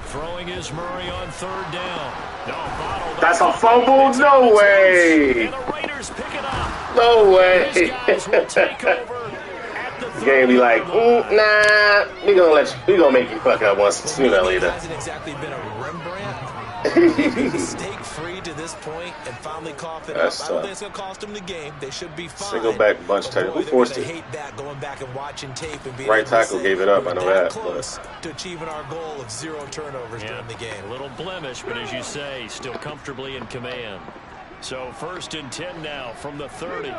Throwing is Murray on 3rd down. No, bottled That's up. a fumble? No way. And the Raiders pick it up. No way. These guys will take over at the Game be like, 30-yard line. nah, we gonna make you fuck up once sooner or later. Hasn't exactly been a Rembrandt. Mistake-free to this this point and finally cough it That's up. I don't think it's going to cost them the game. They should be fine. Single back bunch tight. Who forced it? Hate that going back and watching tape and being right tackle gave it up. I know that. Close to achieving our goal of 0 turnovers during the game. A little blemish, but as you say, still comfortably in command. So 1st and 10 now from the 30.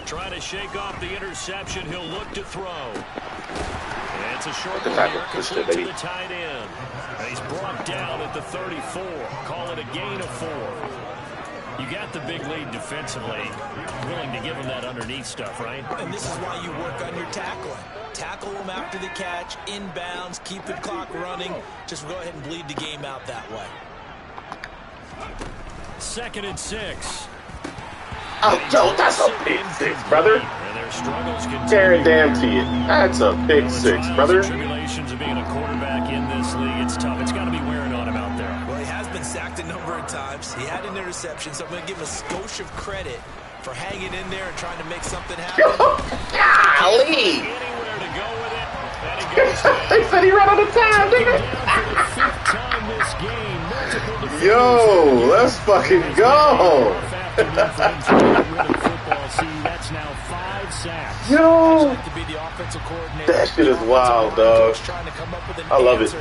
Trying to shake off the interception. He'll look to throw. And it's a short one here, complete to the tight end. And he's brought down at the 34. Call it a gain of 4. You got the big lead defensively. Willing to give him that underneath stuff, right? And this is why you work on your tackling. Tackle him after the catch, inbounds, keep the clock running. Just go ahead and bleed the game out that way. 2nd and 6. Oh, Joe, that's a big 6, brother. Guarantee it. That's a big 6, brother. Tribulations of being a quarterback in this league, it's tough. It's got to be wearing on him out there. Well, he has been sacked a number of times. He had an interception, so I'm going to give him a skosh of credit for hanging in there and trying to make something happen. Golly! Anywhere to go with it. And he goes down. They said he ran out of time, nigga. Yo, let's fucking go. Yo, that shit is wild, dog. I love it.